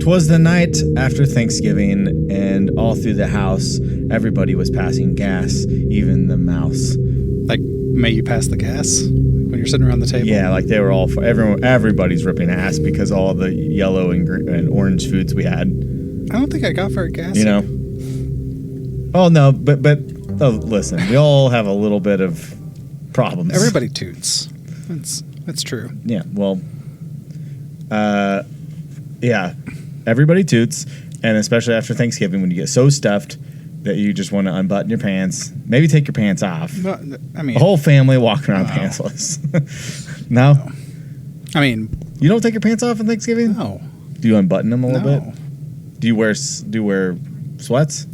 'Twas the night after Thanksgiving, and all through the house, everybody was passing gas, even the mouse. Like, may you pass the gas when you're sitting around the table? Yeah, like they were all, everybody's ripping ass because all the yellow and orange foods we had. I don't think I got very gassy. You know? Oh, no, but listen, we all have a little bit of problems. Everybody toots. That's true. Yeah, well, yeah, everybody toots, and especially after Thanksgiving when you get so stuffed that you just want to unbutton your pants, maybe take your pants off. Well, I mean, the whole family walking around pantsless. No? I mean, you don't take your pants off on Thanksgiving? No. Do you unbutton them a little No. bit? Do you wear sweats?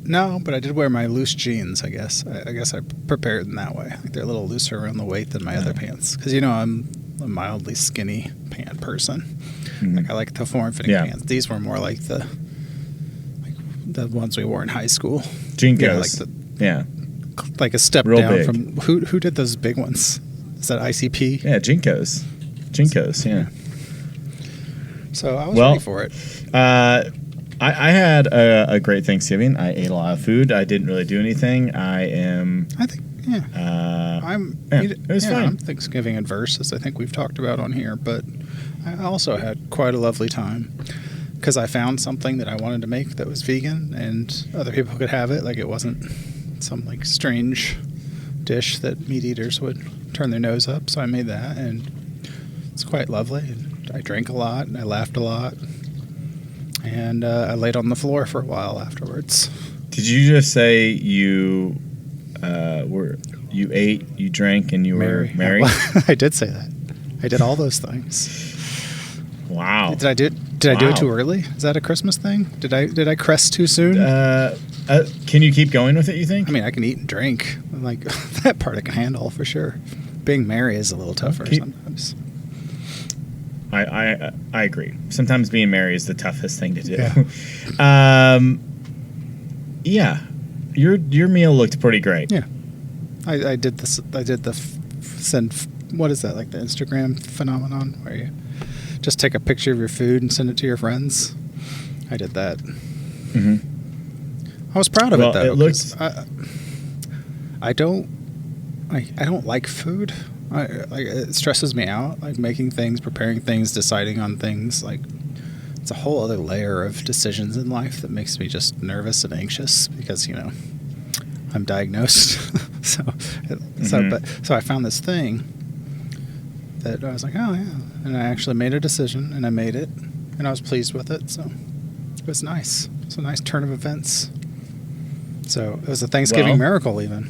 No, but I did wear my loose jeans, I guess. I guess I prepared them that way. Like they're a little looser around the waist than my other pants. Because, I'm a mildly skinny pant person. Mm-hmm. Like I like the form-fitting pants. These were more like the ones we wore in high school. Jinkos. Like a step Real down big. from who did those big ones? Is that ICP? Yeah, Jinkos, yeah. So I was ready for it. I had a great Thanksgiving. I ate a lot of food. I didn't really do anything. It was fine. I'm Thanksgiving adverse, as I think we've talked about on here, but I also had quite a lovely time because I found something that I wanted to make that was vegan and other people could have it. Like it wasn't some like strange dish that meat eaters would turn their nose up. So I made that, and it's quite lovely. And I drank a lot, and I laughed a lot. And I laid on the floor for a while afterwards. Did you just say you ate, you drank, and you were merry? I did say that. I did all those things. Wow. Did I do it too early? Is that a Christmas thing? Did I crest too soon? Can you keep going with it, you think? I mean, I can eat and drink. Like that part I can handle for sure. Being merry is a little tougher sometimes. I agree. Sometimes being merry is the toughest thing to do. Yeah. Your meal looked pretty great. Yeah. I did this. I did the send. What is that? Like the Instagram phenomenon where you just take a picture of your food and send it to your friends. I did that. Mm-hmm. I was proud of it though. It looked. I don't like food. It stresses me out, like making things, preparing things, deciding on things. Like it's a whole other layer of decisions in life that makes me just nervous and anxious because I'm diagnosed. So I found this thing that I was like, oh yeah, and I actually made a decision and I made it and I was pleased with it. So it was nice. It's a nice turn of events. So it was a Thanksgiving miracle even.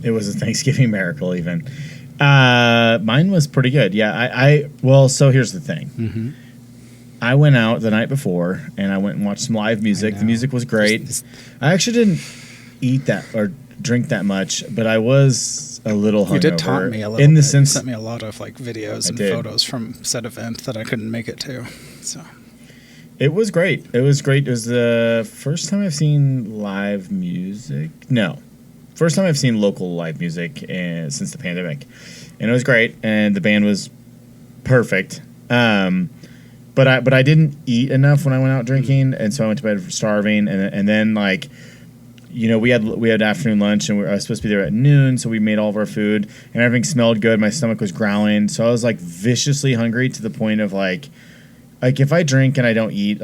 It was a Thanksgiving miracle, even. Mine was pretty good. Yeah, so here's the thing. Mm-hmm. I went out the night before, and I went and watched some live music. The music was great. I actually didn't eat that or drink that much, but I was a little hungover. You did taunt me a little bit. You sent me a lot of videos and photos from said event that I couldn't make it to. So it was great. It was great. It was the first time I've seen live music. No. First time I've seen local live music since the pandemic, and it was great. And the band was perfect. But I didn't eat enough when I went out drinking, and so I went to bed starving. And then we had afternoon lunch, and I was supposed to be there at noon, so we made all of our food, and everything smelled good. My stomach was growling, so I was viciously hungry to the point of like if I drink and I don't eat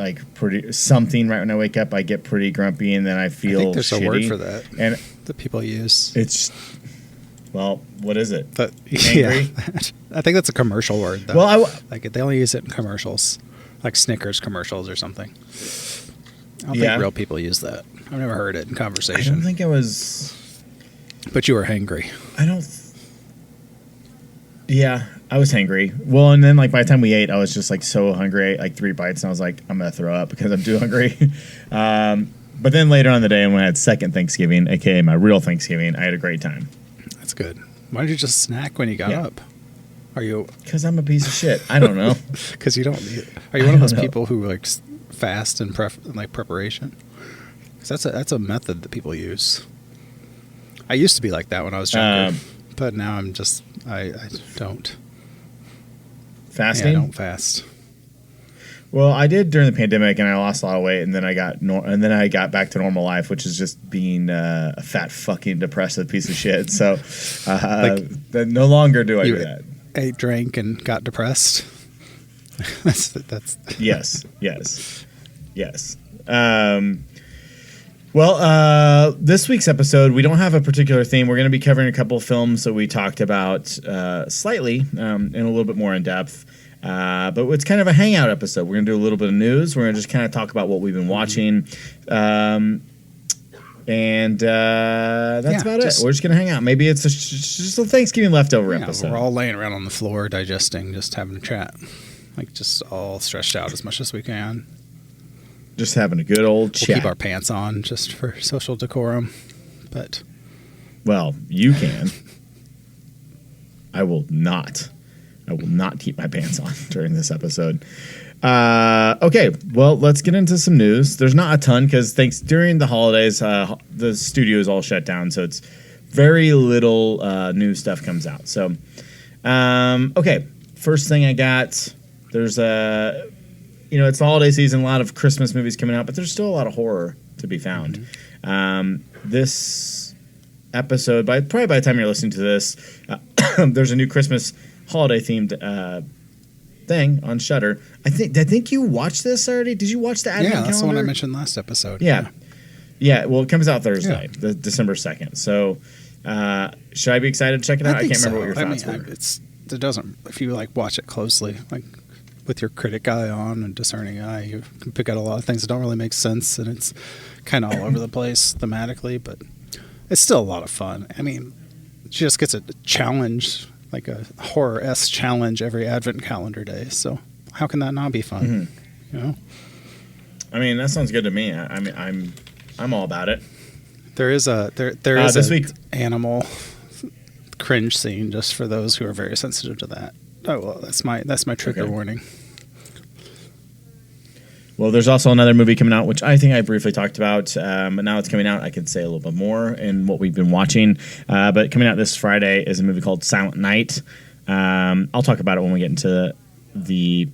something right when I wake up, I get pretty grumpy, and then I feel. I think there's shitty. a word for that, and that people use. It's what is it? Angry? Yeah. I think that's a commercial word, though. Well, they only use it in commercials, like Snickers commercials or something. I don't think real people use that. I've never heard it in conversation. I don't think it was. But you were hangry. Yeah, I was hangry. Well, and then by the time we ate, I was just so hungry. I ate 3 bites, and I was like, I'm gonna throw up because I'm too hungry. But then later on in the day, when I had second Thanksgiving, aka my real Thanksgiving, I had a great time. That's good. Why did you just snack when you got up? Are you? Because I'm a piece of shit. I don't know. Because you don't. Are you one of those people who fast in preparation? Because that's a method that people use. I used to be like that when I was younger, but now I'm just I don't. Fasting? Yeah, I don't fast. Well, I did during the pandemic, and I lost a lot of weight, and then I got back to normal life, which is just being a fat, fucking depressive piece of shit. So, no longer do I do that. Ate, drank, and got depressed. that's. Yes. This week's episode, we don't have a particular theme. We're going to be covering a couple of films that we talked about slightly and a little bit more in depth. But it's kind of a hangout episode. We're going to do a little bit of news. We're going to just kind of talk about what we've been watching. And that's about it. We're just going to hang out. Maybe it's just a Thanksgiving leftover episode. We're all laying around on the floor digesting, just having a chat. Like, just all stretched out as much as we can. Just having a good old chat. We'll keep our pants on just for social decorum. But, well, you can. I will not keep my pants on during this episode. Okay, well, let's get into some news. There's not a ton because during the holidays, the studio is all shut down, so it's very little new stuff comes out. So, okay, first thing I got, there's it's the holiday season, a lot of Christmas movies coming out, but there's still a lot of horror to be found. This episode, probably by the time you're listening to this, there's a new Christmas holiday themed thing on Shudder. I think you watched this already. Did you watch the Advent calendar? Yeah, that's the one I mentioned last episode. Yeah. Well, it comes out Thursday, the December 2nd. So, should I be excited to check it out? I can't remember what your thoughts were. It doesn't. If you watch it closely, with your critic eye on and discerning eye, you can pick out a lot of things that don't really make sense, and it's kind of all over the place thematically, but it's still a lot of fun. I mean, she just gets a challenge, like a horror-esque challenge every Advent calendar day. So how can that not be fun? I mean, that sounds good to me. I mean, I'm all about it. There is this week animal cringe scene just for those who are very sensitive to that. Oh well, that's my trigger warning. Well, there's also another movie coming out, which I think I briefly talked about, but now it's coming out. I can say a little bit more in what we've been watching. But coming out this Friday is a movie called Silent Night. I'll talk about it when we get into the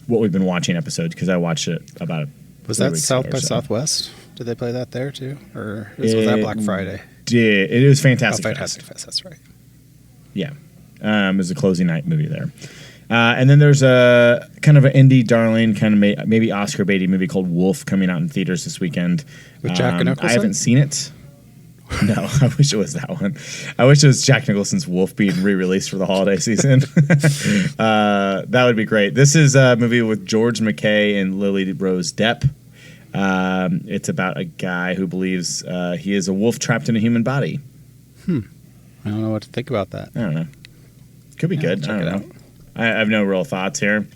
what we've been watching episode, because I watched it about. Was that South by Southwest? Did they play that there too, or was that Black Friday? It was Fantastic Fest. Fantastic Fest. That's right. Yeah. It was a closing night movie there. And then there's a kind of an indie darling, kind of maybe Oscar baity movie called Wolf coming out in theaters this weekend. With Jack Nicholson? I haven't seen it. No, I wish it was that one. I wish it was Jack Nicholson's Wolf being re-released for the holiday season. That would be great. This is a movie with George McKay and Lily Rose Depp. It's about a guy who believes he is a wolf trapped in a human body. I don't know what to think about that. I don't know. Could be good. I don't know. I have no real thoughts here. We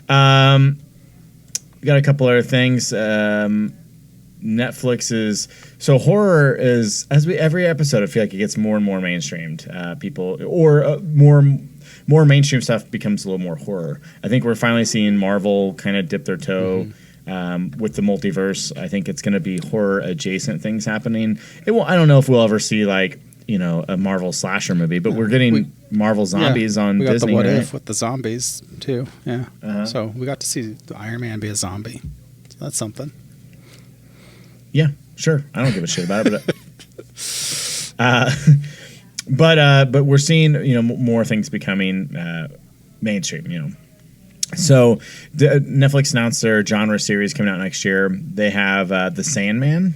got a couple other things. Netflix is horror is every episode. I feel like it gets more and more mainstreamed. People or more mainstream stuff becomes a little more horror. I think we're finally seeing Marvel kind of dip their toe with the multiverse. I think it's going to be horror adjacent things happening. I don't know if we'll ever see a Marvel slasher movie, but we're getting Marvel zombies on Disney. We got the What right? If with the zombies too. Yeah. So we got to see the Iron Man be a zombie. So that's something. Yeah, sure. I don't give a shit about it, but we're seeing more things becoming mainstream. So Netflix announced their genre series coming out next year. They have The Sandman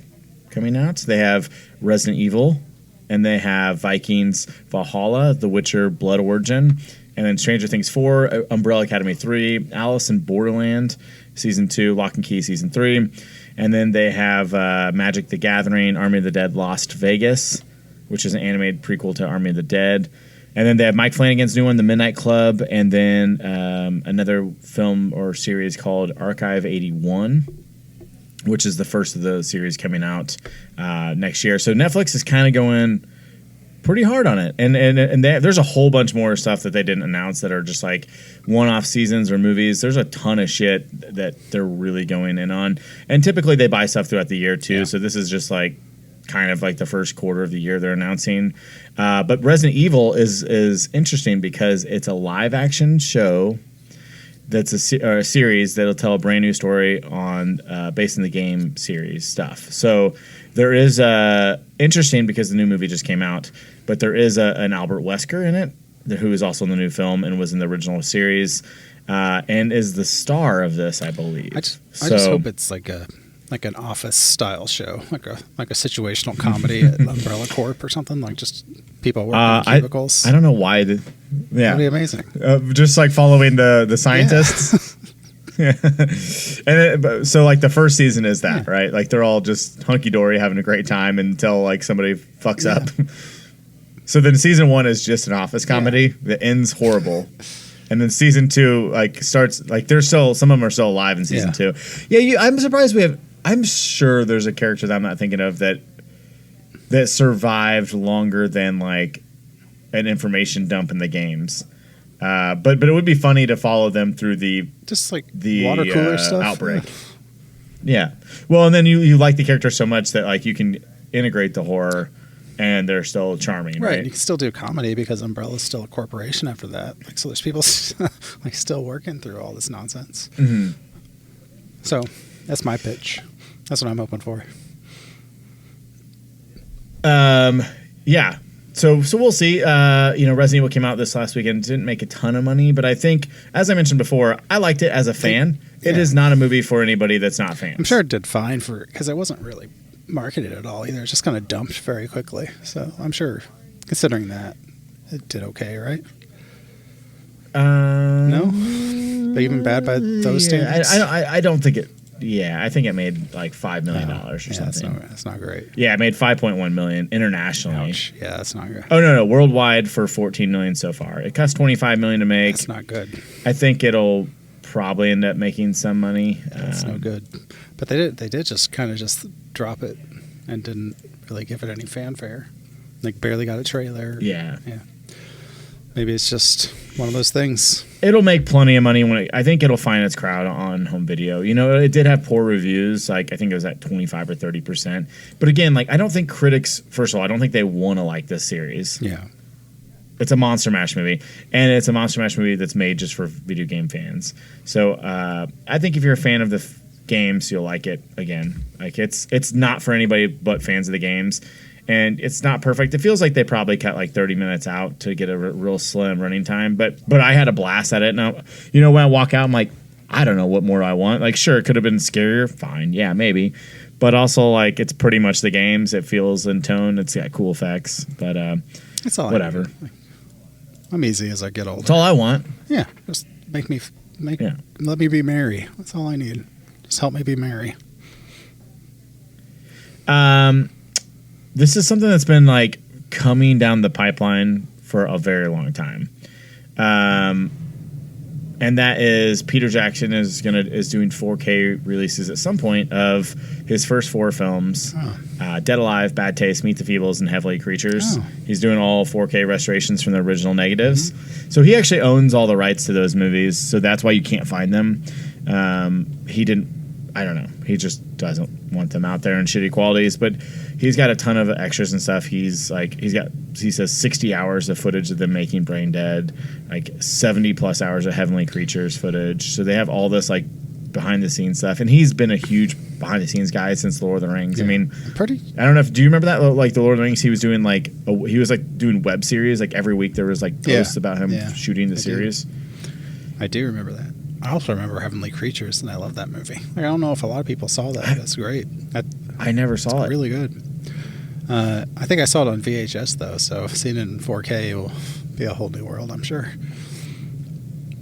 coming out. They have Resident Evil. And they have Vikings Valhalla, The Witcher Blood Origin, and then Stranger Things 4, Umbrella Academy 3, Alice in Borderland Season 2, Lock and Key Season 3. And then they have Magic the Gathering, Army of the Dead Lost Vegas, which is an animated prequel to Army of the Dead. And then they have Mike Flanagan's new one, The Midnight Club, and then another film or series called Archive 81, which is the first of the series coming out next year. So Netflix is kind of going pretty hard on it. And there's a whole bunch more stuff that they didn't announce that are just like one-off seasons or movies. There's a ton of shit that they're really going in on. And typically they buy stuff throughout the year too. Yeah. So this is just kind of the first quarter of the year they're announcing. But Resident Evil is interesting because it's a live action show that's a series that'll tell a brand new story on based in the game series stuff. So there is interesting because the new movie just came out, but there is an Albert Wesker in it, who is also in the new film and was in the original series, and is the star of this, I believe. I just hope it's like an Office style show, like a situational comedy at Umbrella Corp or something, like just people working in cubicles. I don't know why. That'd be amazing. Just like following the scientists. Yeah. So like the first season is that, right? Like they're all just hunky dory having a great time until like somebody fucks up. So then season 1 is just an office comedy that ends horrible. And then season 2 like starts like they're still, some of them are still alive in season 2. Yeah, I'm surprised I'm sure there's a character that I'm not thinking of that survived longer than like an information dump in the games. But it would be funny to follow them through the water cooler stuff outbreak. Yeah. Well, and then you like the character so much that like you can integrate the horror and they're still charming. Right. You can still do comedy because Umbrella's still a corporation after that. Like so there's people like still working through all this nonsense. Mm-hmm. So that's my pitch. That's what I'm hoping for. Yeah. So we'll see. Resident Evil came out this last weekend. Didn't make a ton of money, but I think, as I mentioned before, I liked it as a fan. It is not a movie for anybody that's not fans. I'm sure it did fine because it wasn't really marketed at all either. It was just kind of dumped very quickly. So I'm sure, considering that, it did okay, right? No? But even bad by those standards? I don't think it... Yeah, I think it made like $5 million or something. That's not great. Yeah, it made $5.1 million internationally. Ouch. Yeah, that's not good. Oh no, worldwide for $14 million so far. It cost $25 million to make. That's not good. I think it'll probably end up making some money. That's no good. But they did just kind of just drop it and didn't really give it any fanfare. Like barely got a trailer. Yeah. Maybe it's just one of those things. It'll make plenty of money I think it'll find its crowd on home video. It did have poor reviews. Like I think it was at 25 or 30%. But again, like I don't think critics. First of all, I don't think they want to like this series. Yeah, it's a Monster Mash movie, and it's a Monster Mash movie that's made just for video game fans. So I think if you're a fan of the games, you'll like it. Again, like it's not for anybody but fans of the games. And it's not perfect. It feels like they probably cut like 30 minutes out to get a real slim running time. But I had a blast at it. Now, when I walk out, I'm like, I don't know what more I want. Like, sure, it could have been scarier. Fine. Yeah, maybe. But also, like, it's pretty much the games. It feels in tone. It's got cool effects. But it's all whatever. I'm easy as I get older. That's all I want. Yeah. Just let me be merry. That's all I need. Just help me be merry. This is something that's been like coming down the pipeline for a very long time, and that is Peter Jackson is doing 4K releases at some point of his first 4 films: Dead Alive, Bad Taste, Meet the Feebles, and Heavenly Creatures. Oh. He's doing all 4K restorations from the original negatives, so he actually owns all the rights to those movies. So that's why you can't find them. He didn't. I don't know. He just doesn't want them out there in shitty qualities, but he's got a ton of extras and stuff. He says 60 hours of footage of them making Brain Dead, like 70 plus hours of Heavenly Creatures footage. So they have all this like behind the scenes stuff, and he's been a huge behind the scenes guy since Lord of the Rings. Yeah. I mean, I don't know do you remember that? Like the Lord of the Rings, he was doing doing web series. Like every week there was like posts about him shooting the series. I do remember that. I also remember Heavenly Creatures, and I love that movie. Like, I don't know if a lot of people saw that. That's great. I never saw it. Really good. I think I saw it on VHS, though, so seeing it in 4K will be a whole new world, I'm sure.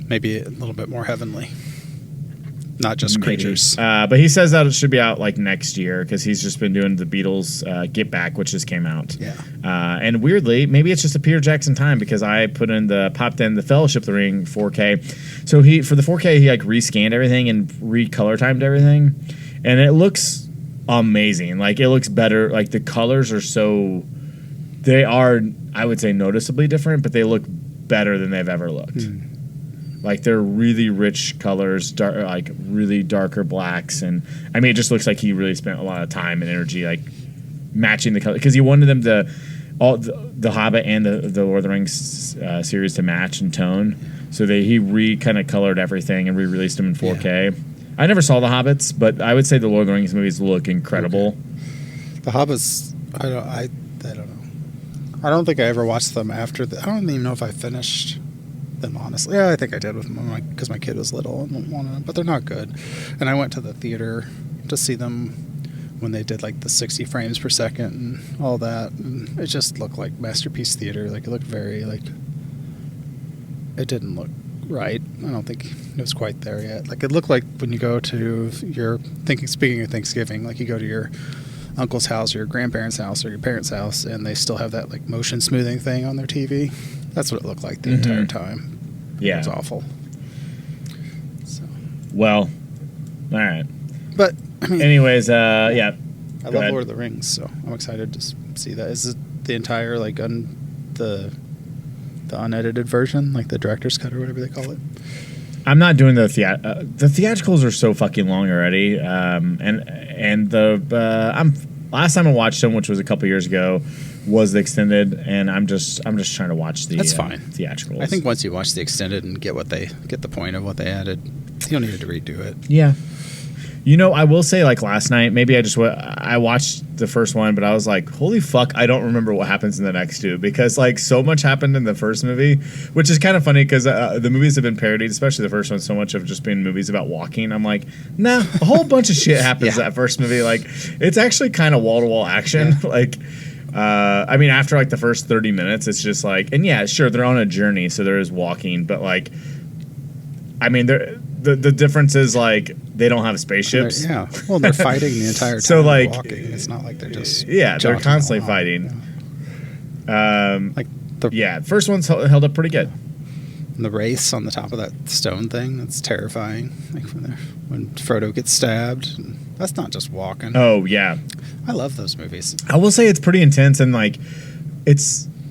Maybe a little bit more heavenly. Not just creatures. But he says that it should be out like next year because he's just been doing the Beatles Get Back, which just came out. Yeah. And weirdly, maybe it's just a Peter Jackson time because I popped in the Fellowship of the Ring 4K. So for the 4K, he like rescanned everything and recolor timed everything, and it looks amazing. Like it looks better. Like the colors they are, I would say, noticeably different, but they look better than they've ever looked. Like they're really rich colors, like really darker blacks, and it just looks like he really spent a lot of time and energy like matching the color because he wanted them to all the Hobbit and the Lord of the Rings series to match in tone. So he kind of colored everything and re-released them in 4K. Yeah. I never saw the Hobbits, but I would say the Lord of the Rings movies look incredible. Okay. The Hobbits, I don't know. I don't think I ever watched them after. I don't even know if I finished them, honestly. Yeah, I think I did with because my kid was little and wanted them, but they're not good. And I went to the theater to see them when they did like the 60 frames per second and all that. And it just looked like masterpiece theater. Like it looked very like. It didn't look right. I don't think it was quite there yet. Like it looked like when you go to speaking of Thanksgiving, like you go to your uncle's house or your grandparents' house or your parents' house, and they still have that like motion smoothing thing on their TV. That's what it looked like the entire time. Yeah, it was awful. So, well, all right. But I mean, anyways, yeah. I love Lord of the Rings, so I'm excited to see that. Is it the entire like the unedited version, like the director's cut or whatever they call it? I'm not doing the theatricals are so fucking long already, last time I watched them, which was a couple years ago, was the extended, and I'm just trying to watch the That's fine. Theatricals. I think once you watch the extended and get the point of what they added, you don't need to redo it. Yeah. You know, I will say, like, last night, maybe I watched the first one, but I was like, holy fuck, I don't remember what happens in the next two, because, like, so much happened in the first movie, which is kind of funny, because the movies have been parodied, especially the first one, so much of just being movies about walking. I'm like, nah, a whole bunch of shit happens in that first movie. Like, it's actually kind of wall-to-wall action. Yeah. Like, I mean, after, like, the first 30 minutes, it's just like, and yeah, sure, they're on a journey, so there is walking, but, like, I mean, the difference is, like, they don't have spaceships. Yeah. Well, they're fighting the entire time. So, like, walking. It's not like they're just they're constantly fighting. Yeah. The first one's held up pretty good. And the race on the top of that stone thing, that's terrifying. Like when Frodo gets stabbed, that's not just walking. Oh yeah, I love those movies. I will say it's pretty intense, and like it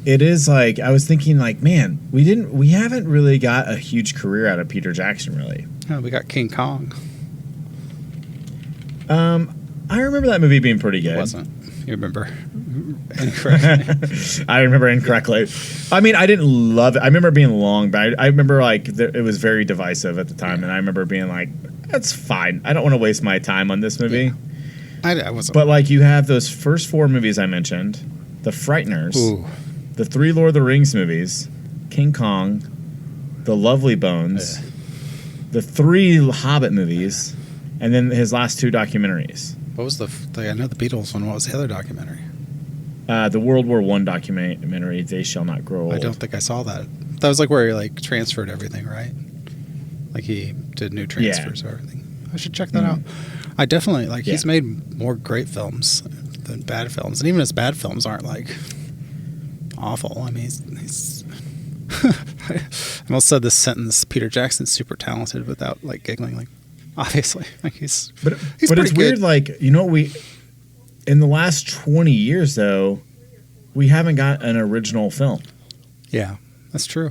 is like, I was thinking, like, man, we haven't really got a huge career out of Peter Jackson, really. Oh, we got King Kong. I remember that movie being pretty good. It wasn't. You remember incorrectly. I remember incorrectly. I mean, I didn't love it. I remember it being long, but I remember, like, it was very divisive at the time, and I remember being like, that's fine. I don't want to waste my time on this movie. Yeah. I wasn't. But, like, you have those first four movies I mentioned, The Frighteners, Ooh. the 3 Lord of the Rings movies, King Kong, The Lovely Bones, the 3 Hobbit movies, and then his last 2 documentaries. What was I know the Beatles one. What was the other documentary? The World War I documentary, They Shall Not Grow Old. I don't think I saw that. That was like where he like transferred everything, right? Like he did new transfers or everything. I should check that out. I definitely he's made more great films than bad films, and even his bad films aren't like awful. I mean, he's I almost said this sentence: Peter Jackson's super talented without like giggling. Like obviously, like he's but it's weird. Like, you know, in the last 20 years though, we haven't got an original film. Yeah, that's true.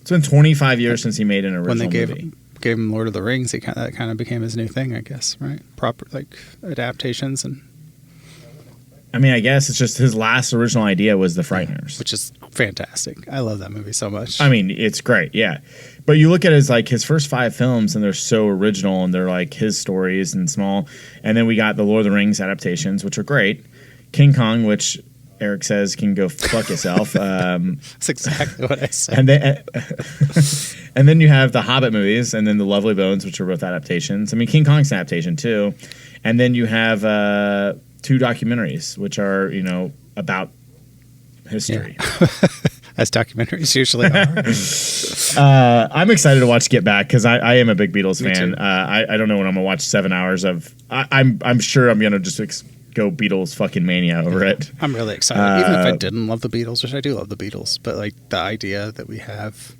It's been 25 years since he made an original movie. When they gave him Lord of the Rings, that kind of became his new thing, I guess, right? Proper like adaptations and. I mean, I guess it's just his last original idea was The Frighteners, which is fantastic. I love that movie so much. I mean, it's great, yeah. But you look at his first 5 films, and they're so original, and they're like his stories and small. And then we got the Lord of the Rings adaptations, which are great. King Kong, which Eric says can go fuck yourself. That's exactly what I said. And then you have the Hobbit movies, and then the Lovely Bones, which are both adaptations. I mean, King Kong's an adaptation too. And then you have 2 documentaries, which are, you know, about history. Yeah. As documentaries usually are. I'm excited to watch Get Back, because I am a big Beatles fan. Too. I don't know when I'm going to watch 7 hours of... I'm sure I'm going to just go Beatles fucking mania over it. I'm really excited. Even if I didn't love the Beatles, which I do love the Beatles, but like the idea that we have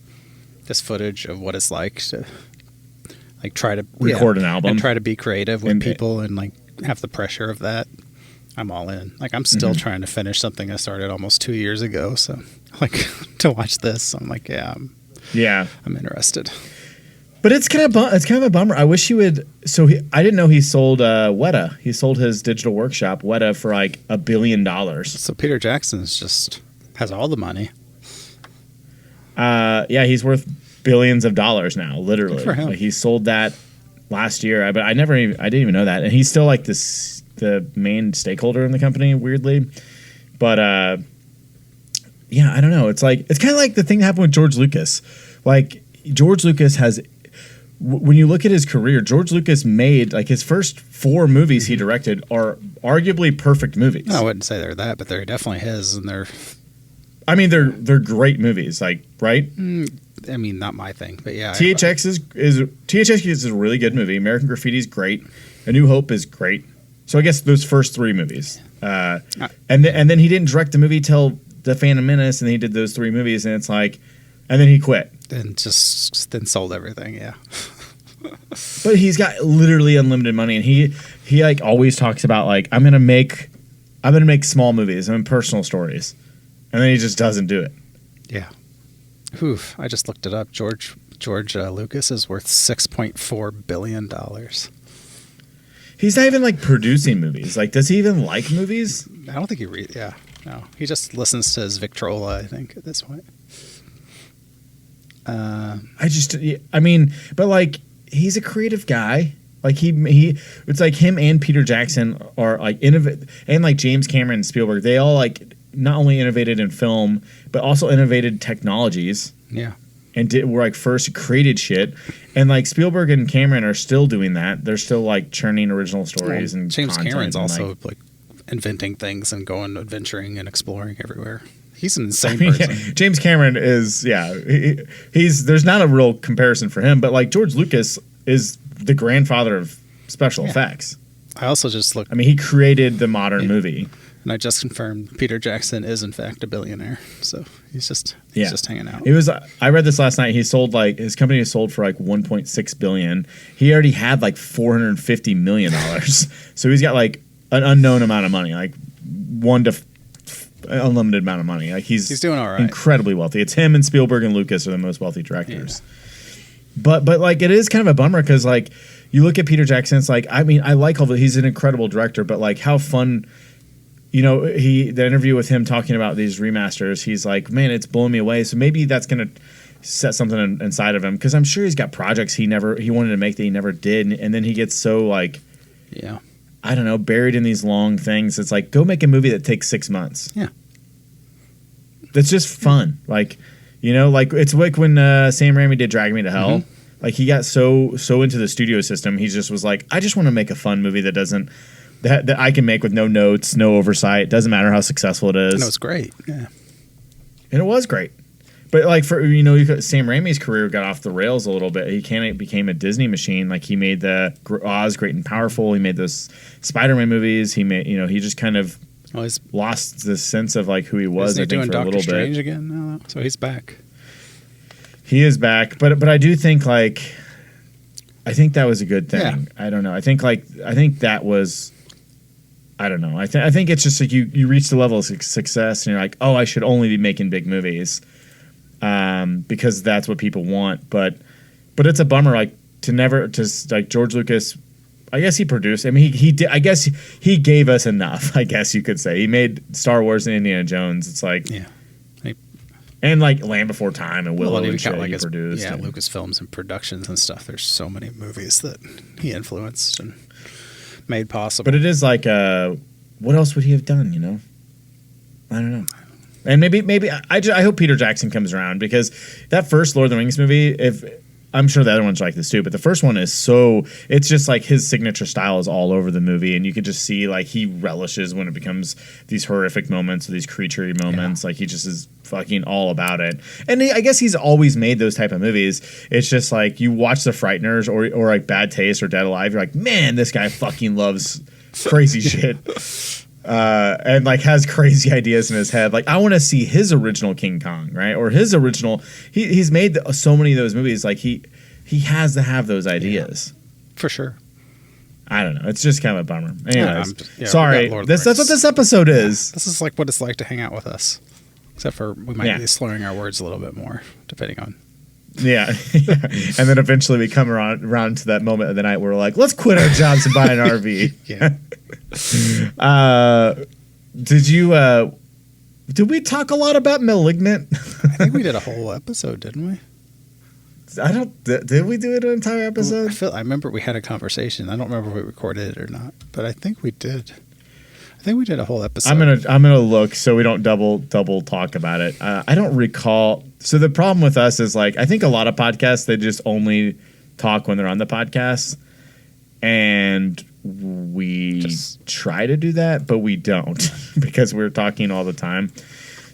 this footage of what it's like to like try to record an album and try to be creative with people and like have the pressure of that. I'm all in. Like, I'm still trying to finish something I started almost 2 years ago. So, like, to watch this, I'm like, I'm interested. But it's kind of a bummer. I wish he would. I didn't know he sold Weta. He sold his digital workshop Weta for like $1 billion. So Peter Jackson's just has all the money. Yeah, he's worth billions of dollars now. Literally, Good for him. Like he sold that last year. But I didn't even know that. And he's still like the main stakeholder in the company. Weirdly, but yeah, I don't know. It's kind of like the thing that happened with George Lucas. Like George Lucas has. When you look at his career, George Lucas made like his first 4 movies he directed are arguably perfect movies. No, I wouldn't say they're that, but they're definitely his, and they're. I mean, they're great movies, like right. I mean, not my thing, but yeah. THX is a really good movie. American Graffiti is great. A New Hope is great. So I guess those first 3 movies, and then he didn't direct the movie till The Phantom Menace, and he did those 3 movies, and it's like, and then he quit. And then sold everything, yeah. But he's got literally unlimited money, and he like always talks about like I'm gonna make small movies, personal stories, and then he just doesn't do it. Yeah. Oof! I just looked it up. George Lucas is worth $6.4 billion. He's not even like producing movies. Like, does he even like movies? I don't think he yeah. No, he just listens to his Victrola, I think, at this point. I mean, but like he's a creative guy. Like it's like him and Peter Jackson are like and like James Cameron and Spielberg. They all like not only innovated in film, but also innovated technologies. Yeah. And were like first created shit. And like Spielberg and Cameron are still doing that. They're still like churning original stories and James Cameron's also like inventing things and going adventuring and exploring everywhere. He's an insane person. Yeah, James Cameron is, he's there's not a real comparison for him, but like George Lucas is the grandfather of special effects. I also just looked. I mean, he created the modern movie. And I just confirmed Peter Jackson is in fact a billionaire. So he's just hanging out. I read this last night. He sold like his company has sold for like $1.6 billion. He already had like $450 million. So he's got like an unknown amount of money, like unlimited amount of money. Like he's doing all right. Incredibly wealthy. It's him and Spielberg and Lucas are the most wealthy directors. Yeah. But like it is kind of a bummer because like you look at Peter Jackson, it's like I mean I like he's an incredible director, but like how fun. You know, the interview with him talking about these remasters, he's like, man, it's blowing me away. So maybe that's going to set something inside of him because I'm sure he's got projects he wanted to make that he never did. And then he gets so like, I don't know, buried in these long things. It's like, go make a movie that takes 6 months. Yeah. That's just fun. Like, you know, like it's like when Sam Raimi did Drag Me to Hell. Mm-hmm. Like he got so into the studio system. He just was like, I just want to make a fun movie that doesn't, that I can make with no notes, no oversight. Doesn't matter how successful it is. No, it's great. Yeah, and it was great. But like for Sam Raimi's career got off the rails a little bit. He became a Disney machine. Like he made the Oz Great and Powerful. He made those Spider-Man movies. He made he just kind of lost the sense of like who he was. Isn't he doing for a little Doctor Strange bit again now, so he's back. He is back, but I do think like I think that was a good thing. Yeah. I don't know. I think that was. I don't know. I think it's just like you reach the level of success and you're like, oh, I should only be making big movies, because that's what people want. But it's a bummer, like like George Lucas. I guess he produced. I mean, he did. I guess he gave us enough. I guess you could say he made Star Wars and Indiana Jones. It's like and like Land Before Time and Willow and shit he produced. Yeah, Lucasfilms and productions and stuff. There's so many movies that he influenced and made possible. But it is like, what else would he have done? You know, I don't know. And maybe I hope Peter Jackson comes around because that first Lord of the Rings movie, I'm sure the other ones like this too, but the first one is it's just like his signature style is all over the movie, and you could just see like he relishes when it becomes these horrific moments or these creaturey moments. Like he just is fucking all about it. And I guess he's always made those type of movies. It's just like you watch The Frighteners or like Bad Taste or Dead Alive, you're like, man, this guy fucking loves crazy shit. And like has crazy ideas in his head. Like I want to see his original King Kong, right? Or his original. He's made so many of those movies. Like he has to have those ideas for sure. I don't know. It's just kind of a bummer. Anyways, sorry. That's what this episode is. This is like what it's like to hang out with us, except for we might be slurring our words a little bit more, depending on. Yeah. And then eventually we come around to that moment of the night where we're like, let's quit our jobs and buy an RV. Yeah. Did we talk a lot about Malignant? I think we did a whole episode, didn't we? Did we do an entire episode? I remember we had a conversation. I don't remember if we recorded it or not, but I think we did. I think we did a whole episode. I'm gonna look so we don't double talk about it. I don't recall. So the problem with us is like I think a lot of podcasts they just only talk when they're on the podcast, and we try to do that, but we don't because we're talking all the time.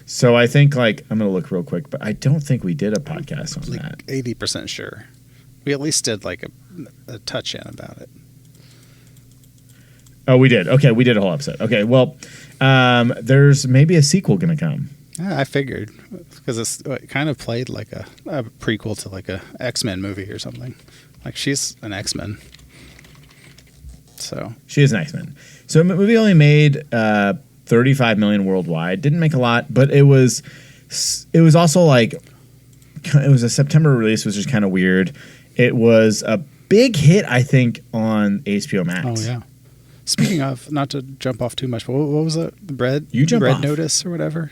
So I think like I'm gonna look real quick, but I don't think we did a podcast on like that. 80% sure. We at least did like a touch in about it. Oh, we did. Okay, we did a whole episode. Okay, well, there's maybe a sequel gonna come. Yeah, I figured because it kind of played like a prequel to like a X-Men movie or something. Like she's an X-Men. So she is an X-Men. So the movie only made 35 million worldwide. Didn't make a lot, but it was also like it was a September release, which is kind of weird. It was a big hit, I think, on HBO Max. Oh yeah. Speaking of, not to jump off too much, but what was it? The Red Notice or whatever.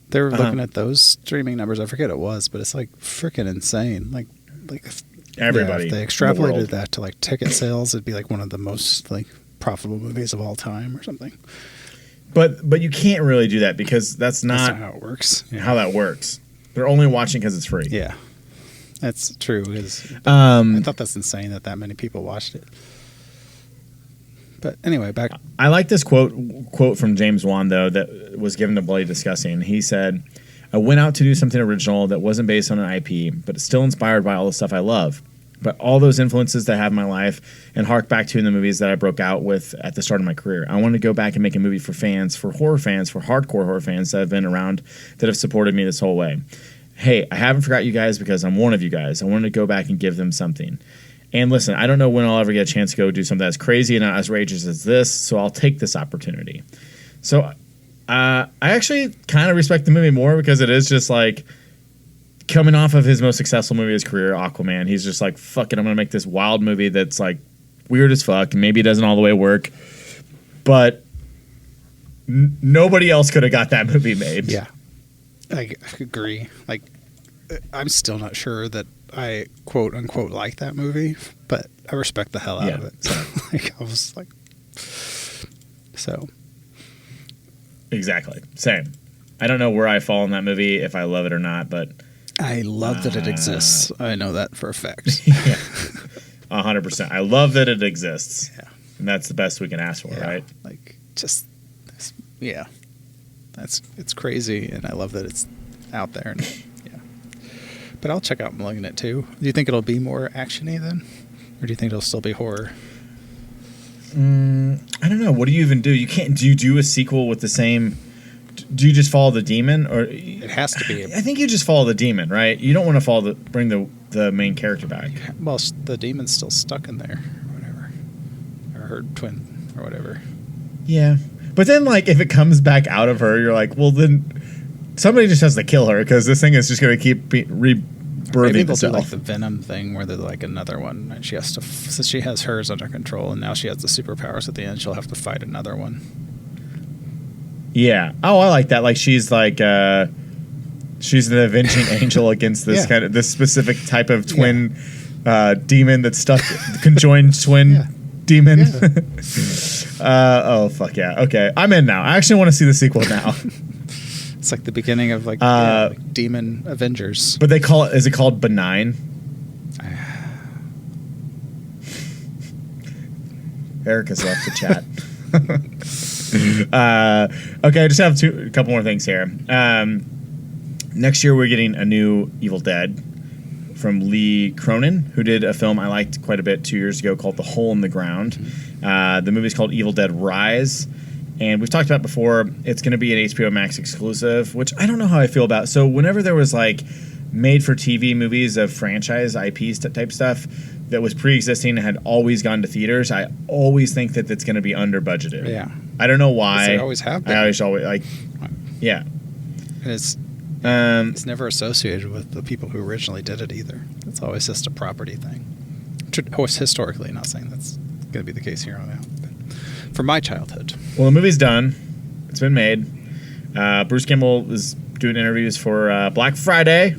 They were looking at those streaming numbers. I forget what it was, but it's like freaking insane. Like everybody. If they extrapolated that to like ticket sales, it'd be like one of the most like profitable movies of all time or something. But you can't really do that because that's not how it works. Yeah. How that works. They're only watching because it's free. Yeah, that's true. I thought that's insane that many people watched it. But anyway, back. I like this quote from James Wan, though, that was given to Bloody Discussing. He said, I went out to do something original that wasn't based on an IP, but it's still inspired by all the stuff I love. But all those influences that have in my life and hark back to in the movies that I broke out with at the start of my career. I want to go back and make a movie for fans, for horror fans, for hardcore horror fans that have been around, that have supported me this whole way. Hey, I haven't forgot you guys because I'm one of you guys. I wanted to go back and give them something. And listen, I don't know when I'll ever get a chance to go do something that's crazy and not as outrageous as this, so I'll take this opportunity. So I actually kind of respect the movie more because it is just like coming off of his most successful movie of his career, Aquaman. He's just like, fuck it, I'm going to make this wild movie that's like weird as fuck. And maybe it doesn't all the way work, but nobody else could have got that movie made. Yeah, I agree. Like, I'm still not sure that I quote unquote like that movie, but I respect the hell out of it. So, like, I was like, so exactly same. I don't know where I fall in that movie, if I love it or not, but I love that it exists. I know that for a fact. Yeah, 100%. I love that it exists. Yeah, and that's the best we can ask for, right? Like, just yeah, it's crazy, and I love that it's out there. And, yeah, but I'll check out Malignant too. Do you think it'll be more actiony then, or do you think it'll still be horror? I don't know. What do you even do? You can't. Do you do a sequel with the same? Do you just follow the demon, or it has to be? I think you just follow the demon, right? You don't want to bring the main character back. Well, the demon's still stuck in there, or whatever, or her twin, or whatever. Yeah, but then like if it comes back out of her, you're like, well, then somebody just has to kill her because this thing is just going to keep rebirthing Maybe they'll itself. do like the Venom thing where they're like another one, and she has to. Since she has hers under control, and now she has the superpowers at the end, she'll have to fight another one. Yeah. Oh, I like that. Like she's like she's an avenging angel against this this specific type of twin demon that's stuck, conjoined twin demon. Yeah. Oh fuck yeah. Okay, I'm in now. I actually want to see the sequel now. It's like the beginning of like Demon Avengers. But they call it. Is it called Benign? Erica's left the chat. Okay, I just have a couple more things here. Next year, we're getting a new Evil Dead from Lee Cronin, who did a film I liked quite a bit 2 years ago called The Hole in the Ground. The movie's called Evil Dead Rise. And we've talked about before, it's going to be an HBO Max exclusive, which I don't know how I feel about. So whenever there was like made-for-TV movies of franchise IP type stuff that was pre-existing and had always gone to theaters, I always think that it's going to be under-budgeted. Yeah. I don't know why. They always have been. I always like, yeah. And It's never associated with the people who originally did it either. It's always just a property thing. Historically, not saying that's going to be the case here on out. But for my childhood. Well, the movie's done. It's been made. Bruce Campbell is doing interviews for Black Friday,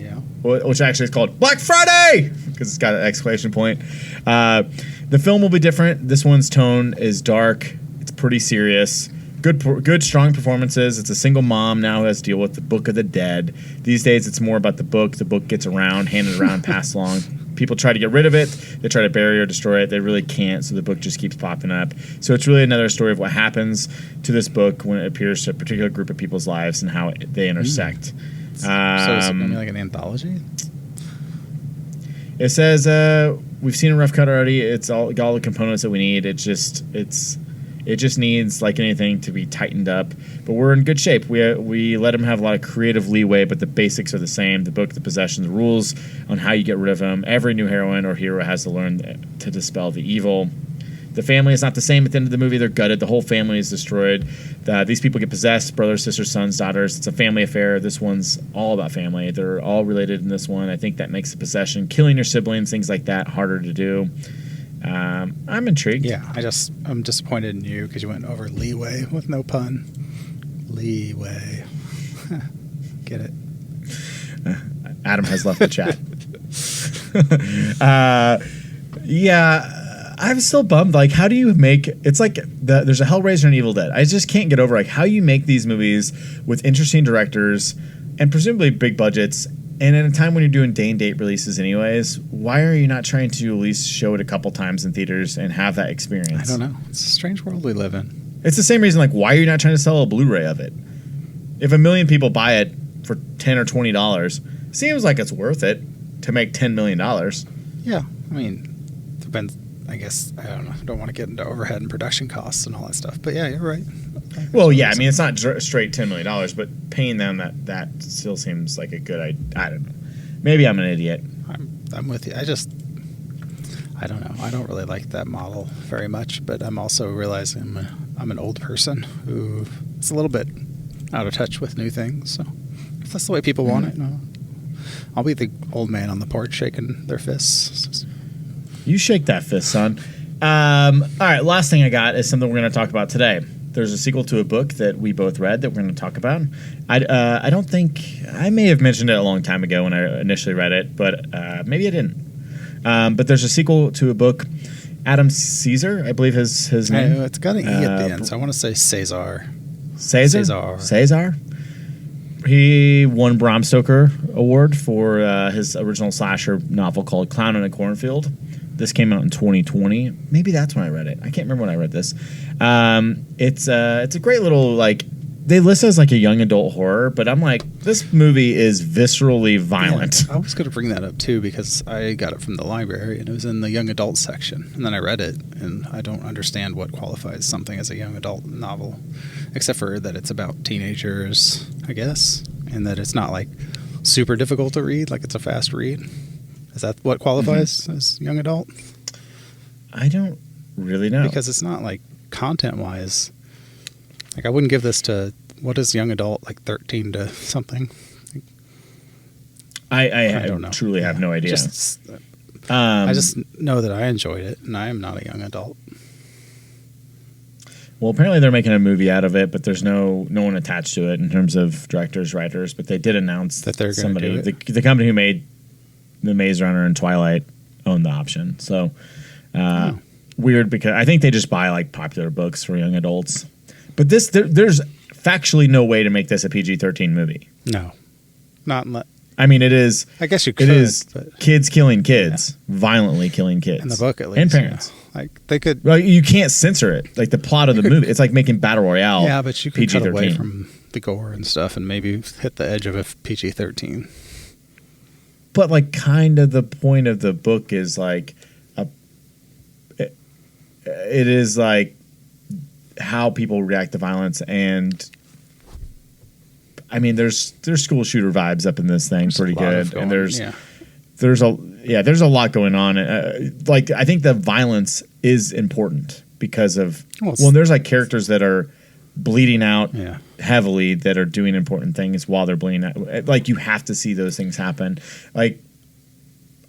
which actually is called Black Friday because it's got an exclamation point. The film will be different. This one's tone is dark. It's pretty serious. Good, strong performances. It's a single mom now who has to deal with the Book of the Dead. These days, it's more about the book. The book gets around, handed around, passed along. People try to get rid of it. They try to bury or destroy it. They really can't, so the book just keeps popping up. So it's really another story of what happens to this book when it appears to a particular group of people's lives and how they intersect. So is it going to be like an anthology? It says, we've seen a rough cut already. It's got all the components that we need. It just needs, like anything, to be tightened up. But we're in good shape. We let him have a lot of creative leeway, but the basics are the same. The book, the possession, the rules on how you get rid of him. Every new heroine or hero has to learn to dispel the evil. The family is not the same at the end of the movie. They're gutted. The whole family is destroyed. These people get possessed, brothers, sisters, sons, daughters. It's a family affair. This one's all about family. They're all related in this one. I think that makes the possession, killing your siblings, things like that, harder to do. I'm intrigued. Yeah, I'm disappointed in you because you went over leeway with no pun. Leeway. Get it? Adam has left the chat. Yeah, I'm still bummed. Like, how do you make... It's like there's a Hellraiser and Evil Dead. I just can't get over how you make these movies with interesting directors and presumably big budgets. And at a time when you're doing day and date releases anyways, why are you not trying to at least show it a couple times in theaters and have that experience? I don't know. It's a strange world we live in. It's the same reason, like, why are you not trying to sell a Blu-ray of it? If 1 million people buy it for $10 or $20, it seems like it's worth it to make $10 million. Yeah. I mean, depends. I guess, I don't know. I don't want to get into overhead and production costs and all that stuff. But yeah, you're right. Okay. Well, yeah, I mean, it's not straight $10 million, but paying them that still seems like a good idea. I don't know. Maybe I'm an idiot. I'm with you. I don't know. I don't really like that model very much, but I'm also realizing I'm an old person who is a little bit out of touch with new things. So if that's the way people want it, no, I'll be the old man on the porch shaking their fists. You shake that fist, son. All right, last thing I got is something we're going to talk about today. There's a sequel to a book that we both read that we're going to talk about. I don't think... I may have mentioned it a long time ago when I initially read it, but maybe I didn't. But there's a sequel to a book. Adam Caesar, I believe his name. It's got an E at the end, so I want to say Cesar. Cesar? He won Bram Stoker Award for his original slasher novel called Clown in a Cornfield. This came out in 2020. Maybe that's when I read it. I can't remember when I read this. It's a great little, like, they list it as like a young adult horror, but I'm like, this movie is viscerally violent. Yeah, I was going to bring that up too because I got it from the library and it was in the young adult section. And then I read it and I don't understand what qualifies something as a young adult novel, except for that it's about teenagers, I guess, and that it's not like super difficult to read, like it's a fast read. Is that what qualifies as young adult? I don't really know. Because it's not like content-wise. Like I wouldn't give this to, what is young adult, like 13 to something? I don't know. Truly have no idea. I just know that I enjoyed it, and I am not a young adult. Well, apparently they're making a movie out of it, but there's no one attached to it in terms of directors, writers. But they did announce that they're going to do it. The company who made The Maze Runner and Twilight owned the option. So weird because I think they just buy like popular books for young adults. But there's factually no way to make this a PG-13 movie. No, not unless. I mean, it is. I guess you could. It is kids killing kids, violently killing kids. In the book, at least, and parents. Yeah. Like they could. Well, you can't censor it. Like the plot of the movie, it's like making Battle Royale. Yeah, but you could PG-13. cut away from the gore and stuff, and maybe hit the edge of a PG-13. But like, kind of the point of the book is like, it is like how people react to violence, and I mean, there's school shooter vibes up in this thing, pretty good, and there's a lot going on. Like, I think the violence is important because of well, there's like characters that are bleeding out Yeah. heavily that are doing important things while they're bleeding out. Like, you have to see those things happen. Like,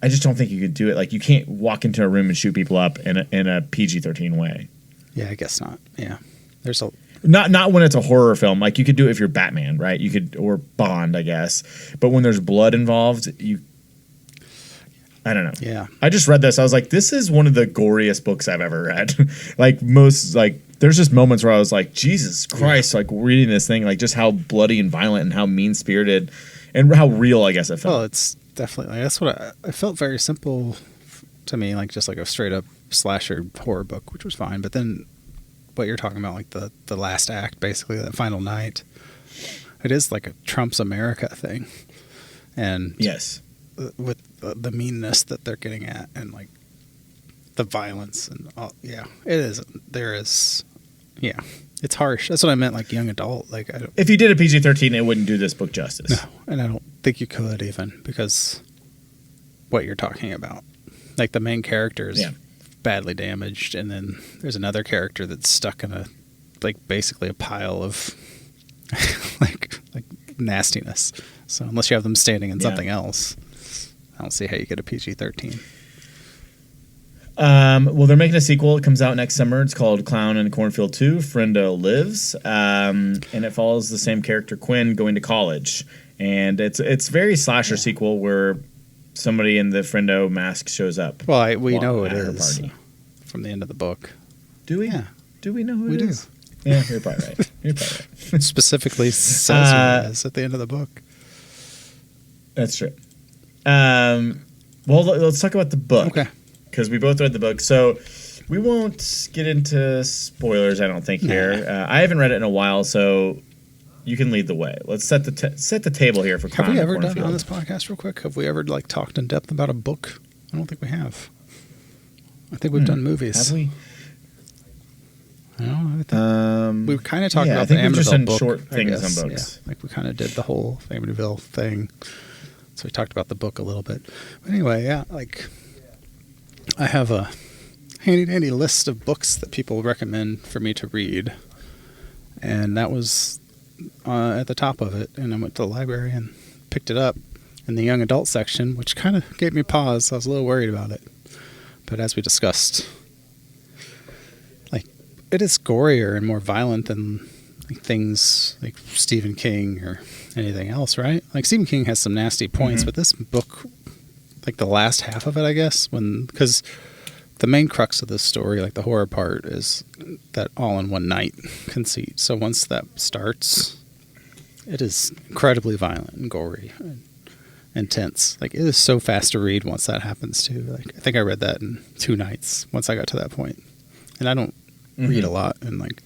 I just don't think you could do it. Like, you can't walk into a room and shoot people up in a PG-13 way. Yeah, I guess not. Yeah. There's a Not when it's a horror film. Like, you could do it if you're Batman, right? You could, or Bond, I guess. But when there's blood involved, I don't know. Yeah. I just read this. I was like, this is one of the goriest books I've ever read. There's just moments where I was like, Jesus Christ, like reading this thing, like just how bloody and violent and how mean-spirited and how real, I guess, it felt. Well, it's definitely, that's what I felt very simple to me, like just like a straight up slasher horror book, which was fine. But then what you're talking about, like the last act, basically, that final night, it is like a Trump's America thing. And Yes. With the meanness that they're getting at and like the violence and all, yeah, it's harsh. That's what I meant, like young adult. Like, If you did a PG-13, it wouldn't do this book justice. no, and I don't think you could even, because what you're talking about, like the main character is badly damaged, and then there's another character that's stuck in a, like, basically a pile of like nastiness. So unless you have them standing in something else, I don't see how you get a PG-13. Well, they're making a sequel. It comes out next summer. It's called Clown in Cornfield 2, Friendo Lives. And it follows the same character, Quinn, going to college. And it's very slasher sequel where somebody in the Friendo mask shows up. Well, we know who it at her is party. from the end of the book. Do we? Yeah. Do we know who We it do. is? Yeah, you're probably right. It specifically says who it is at the end of the book. That's true. Well, let's talk about the book. Okay. Because we both read the book. So we won't get into spoilers, I don't think, here. I haven't read it in a while, so you can lead the way. Let's set the table here for Clown Have we in ever done Cornfield. on this podcast real quick? Have we ever like talked in depth about a book? I don't think we have. I think we've done movies. Have we? I don't know. I think we kind of talked about I think the we've just Amityville done book, short I things guess. on books. Yeah, like we kind of did the whole Amityville thing. So we talked about the book a little bit. But anyway, yeah, like I have a handy list of books that people recommend for me to read, and that was at the top of it. And I went to the library and picked it up in the young adult section, which kind of gave me pause. I was a little worried about it, but as we discussed, like it is gorier and more violent than like things like Stephen King or anything else, right? Like Stephen King has some nasty points, but this book, like the last half of it, I guess, because the main crux of this story, like the horror part, is that all in one night conceit. So once that starts, it is incredibly violent and gory and intense. Like it is so fast to read once that happens too. Like I think I read that in 2 nights once I got to that point. And I don't read a lot in like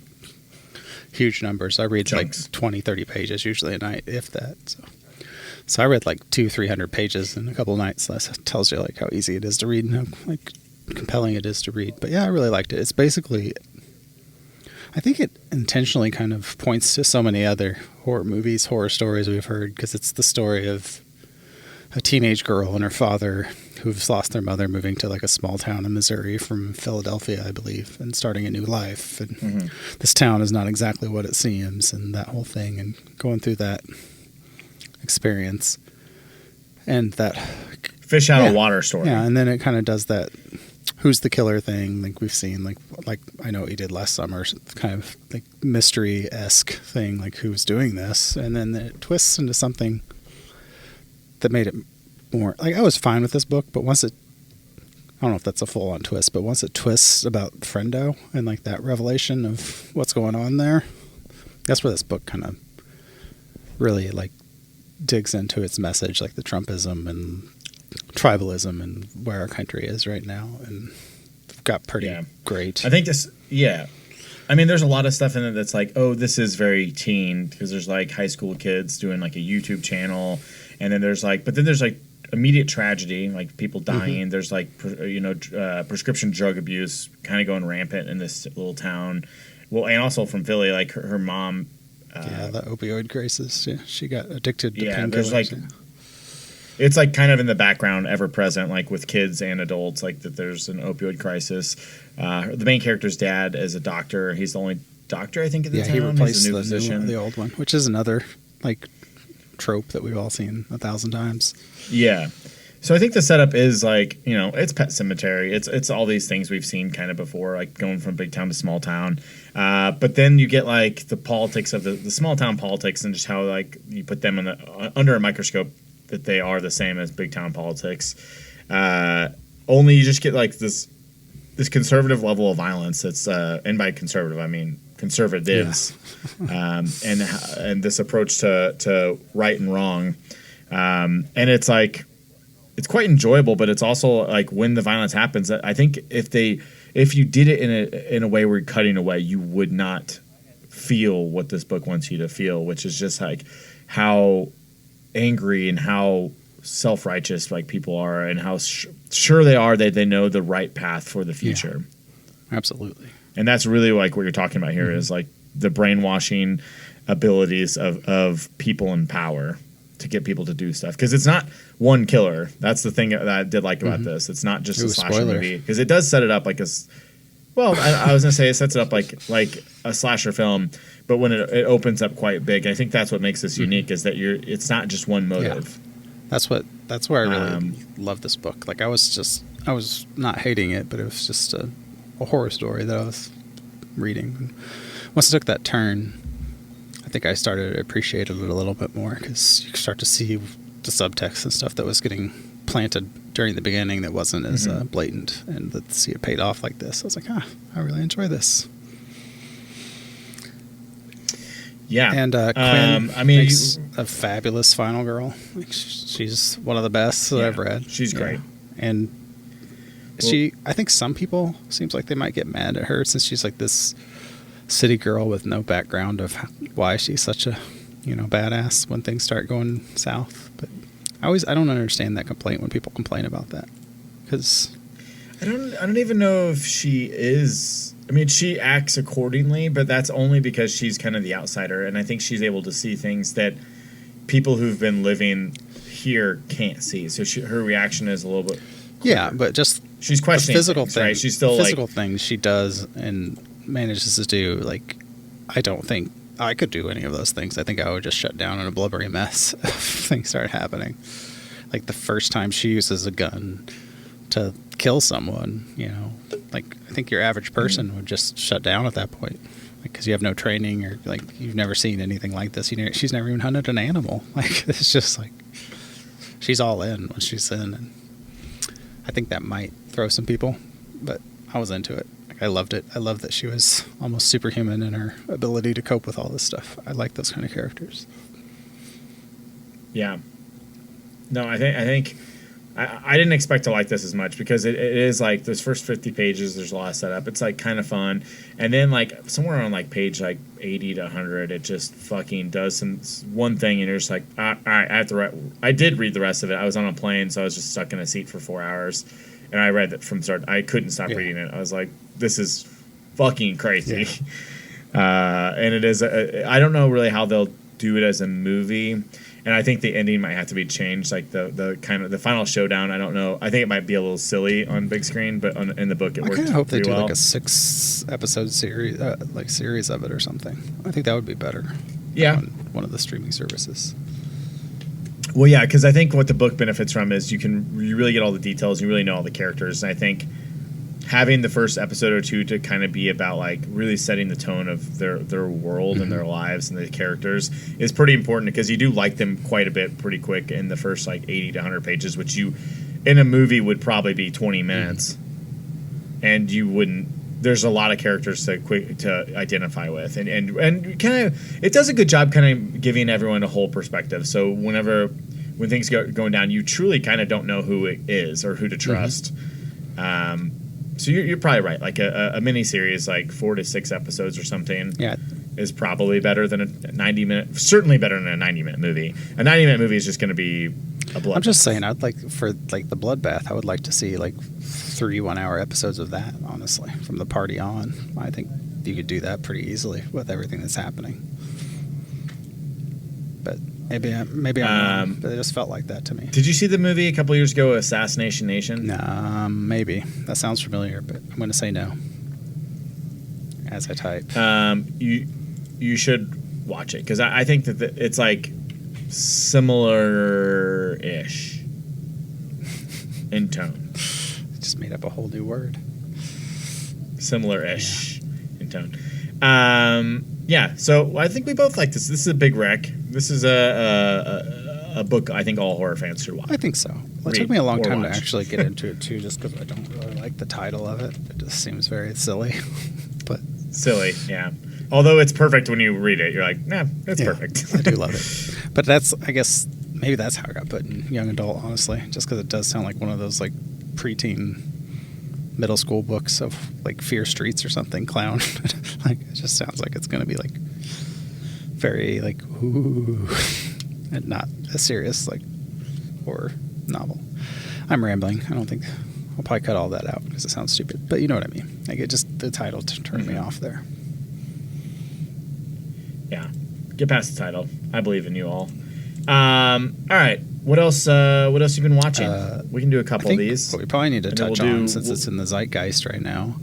huge numbers. I read Chunks. like 20, 30 pages usually a night, if that. So I read like 200-300 pages in a couple of nights. That tells you like how easy it is to read and how like compelling it is to read. But yeah, I really liked it. It's basically, I think it intentionally kind of points to so many other horror movies, horror stories we've heard, because it's the story of a teenage girl and her father who've lost their mother, moving to like a small town in Missouri from Philadelphia, I believe, and starting a new life. And this town is not exactly what it seems, and that whole thing, and going through that experience and that Fish out of water story. Yeah, and then it kind of does that who's the killer thing, like we've seen, like I know what he did last summer, kind of like mystery-esque thing, like who's doing this, and then it twists into something that made it more, like I was fine with this book, but once it, I don't know if that's a full-on twist, but once it twists about Friendo and like that revelation of what's going on there, that's where this book kind of really like digs into its message, like the Trumpism and tribalism and where our country is right now, and got pretty great. I think this, I mean, there's a lot of stuff in it that's like, oh, this is very teen, because there's like high school kids doing like a YouTube channel, and then there's like, but then there's like immediate tragedy, like people dying. There's like, prescription drug abuse kind of going rampant in this little town. Well, and also from Philly, like her mom. The opioid crisis. Yeah, she got addicted to painkillers. There's like, it's like kind of in the background, ever present, like with kids and adults, like that there's an opioid crisis. The main character's dad is a doctor. He's the only doctor, I think, at the Yeah, time. he replaced He's a new physician. the old one, which is another like trope that we've all seen 1,000 times. Yeah. So I think the setup is like, it's Pet Cemetery. It's all these things we've seen kind of before, like going from big town to small town. But then you get like the politics of the small town politics and just how like you put them under a microscope that they are the same as big town politics. Only you just get like this conservative level of violence. That's and by conservative I mean conservatives, and this approach to right and wrong, and it's like. It's quite enjoyable, but it's also like when the violence happens, I think if you did it in a way where you're cutting away, you would not feel what this book wants you to feel, which is just like how angry and how self-righteous like people are and how sure they are that they know the right path for the future. Yeah, absolutely. And that's really like what you're talking about here is like the brainwashing abilities of people in power to get people to do stuff, because it's not one killer. That's the thing that I did like about this. It's not just a slasher movie, because it does set it up like I was gonna say it sets it up like a slasher film, but when it opens up quite big, I think that's what makes this unique is that it's not just one motive. Yeah. That's where I really love this book. Like I was not hating it, but it was just a horror story that I was reading. Once it took that turn, I think I started to appreciate it a little bit more, because you start to see the subtext and stuff that was getting planted during the beginning that wasn't as blatant, and to see it paid off like this, I was like, I really enjoy this. Yeah, and Quinn makes a fabulous final girl. Like, she's one of the best that I've read. She's great, and I think some people seems like they might get mad at her since she's like this city girl with no background of why she's such a badass when things start going south. But I don't understand that complaint when people complain about that, because I don't even know if she is. I mean, she acts accordingly, but that's only because she's kind of the outsider, and I think she's able to see things that people who've been living here can't see. So her reaction is a little bit quicker. But just she's questioning physical things, right? She's still physical things she does and manages to do. Like, I don't think I could do any of those things. I think I would just shut down in a blubbery mess if things start happening. Like the first time she uses a gun to kill someone, like I think your average person would just shut down at that point, because you have no training, or like you've never seen anything like this. She's never even hunted an animal. Like it's just like she's all in when she's in, and I think that might throw some people, but I was into it. I loved it. I loved that she was almost superhuman in her ability to cope with all this stuff. I like those kind of characters. Yeah. No, I think I didn't expect to like this as much, because it is like those first 50 pages, there's a lot of setup. It's like kind of fun. And then like somewhere on like page like 80 to 100, it just fucking does one thing, and you're just like, all right, I did read the rest of it. I was on a plane, so I was just stuck in a seat for 4 hours. And I read it from start. I couldn't stop reading it. I was like, this is fucking crazy. Yeah. And it is. I don't know really how they'll do it as a movie. And I think the ending might have to be changed. Like the kind of the final showdown. I don't know. I think it might be a little silly on big screen, but in the book it worked. I kind of hope they do like a 6-episode series, series of it or something. I think that would be better. Yeah. On one of the streaming services. Well, yeah, because I think what the book benefits from is you really get all the details, you really know all the characters, and I think having the first episode or two to kind of be about like really setting the tone of their world and their lives and the characters is pretty important, because you do like them quite a bit pretty quick in the first like 80 to 100 pages, which you in a movie would probably be 20 minutes, and you wouldn't. There's a lot of characters to identify with, and kind of it does a good job kind of giving everyone a whole perspective. So when things going down, you truly kind of don't know who it is or who to trust. So you're probably right. Like a mini series, like 4 to 6 episodes or something, is probably better than a 90-minute. Certainly better than a 90-minute movie. A 90-minute movie is just going to be a bloodbath. I'm just saying, I'd like for like the bloodbath. I would like to see like 3 1-hour episodes of that. Honestly, from the party on, I think you could do that pretty easily with everything that's happening. But maybe I'm wrong, but it just felt like that to me. Did you see the movie a couple years ago, Assassination Nation? Maybe. That sounds familiar, but I'm going to say no. As I type. You should watch it because I think that it's like similar-ish in tone. Just made up a whole new word. Similar-ish in tone. Yeah, so I think we both like this. This is a big rec. This is a book I think all horror fans should watch. I think so. Well, it took me a long time to actually get into it, too, just because I don't really like the title of it. It just seems very silly. But silly, yeah. Although it's perfect when you read it. You're like, nah, it's perfect. I do love it. But that's, I guess, maybe that's how I got put in young adult, honestly, just because it does sound like one of those, like, preteen middle school books of, like, Fear Streets or something, clown. Like, it just sounds like it's going to be, like, very, like, ooh, and not a serious, like, horror novel. I'm rambling. I don't think I'll probably cut all that out because it sounds stupid, but you know what I mean. Like, it just, the title turned me off there. Yeah, get past the title. I believe in you all. All right, what else? What else you been watching? We can do a couple of these. What we probably need to touch on, since it's in the zeitgeist right now,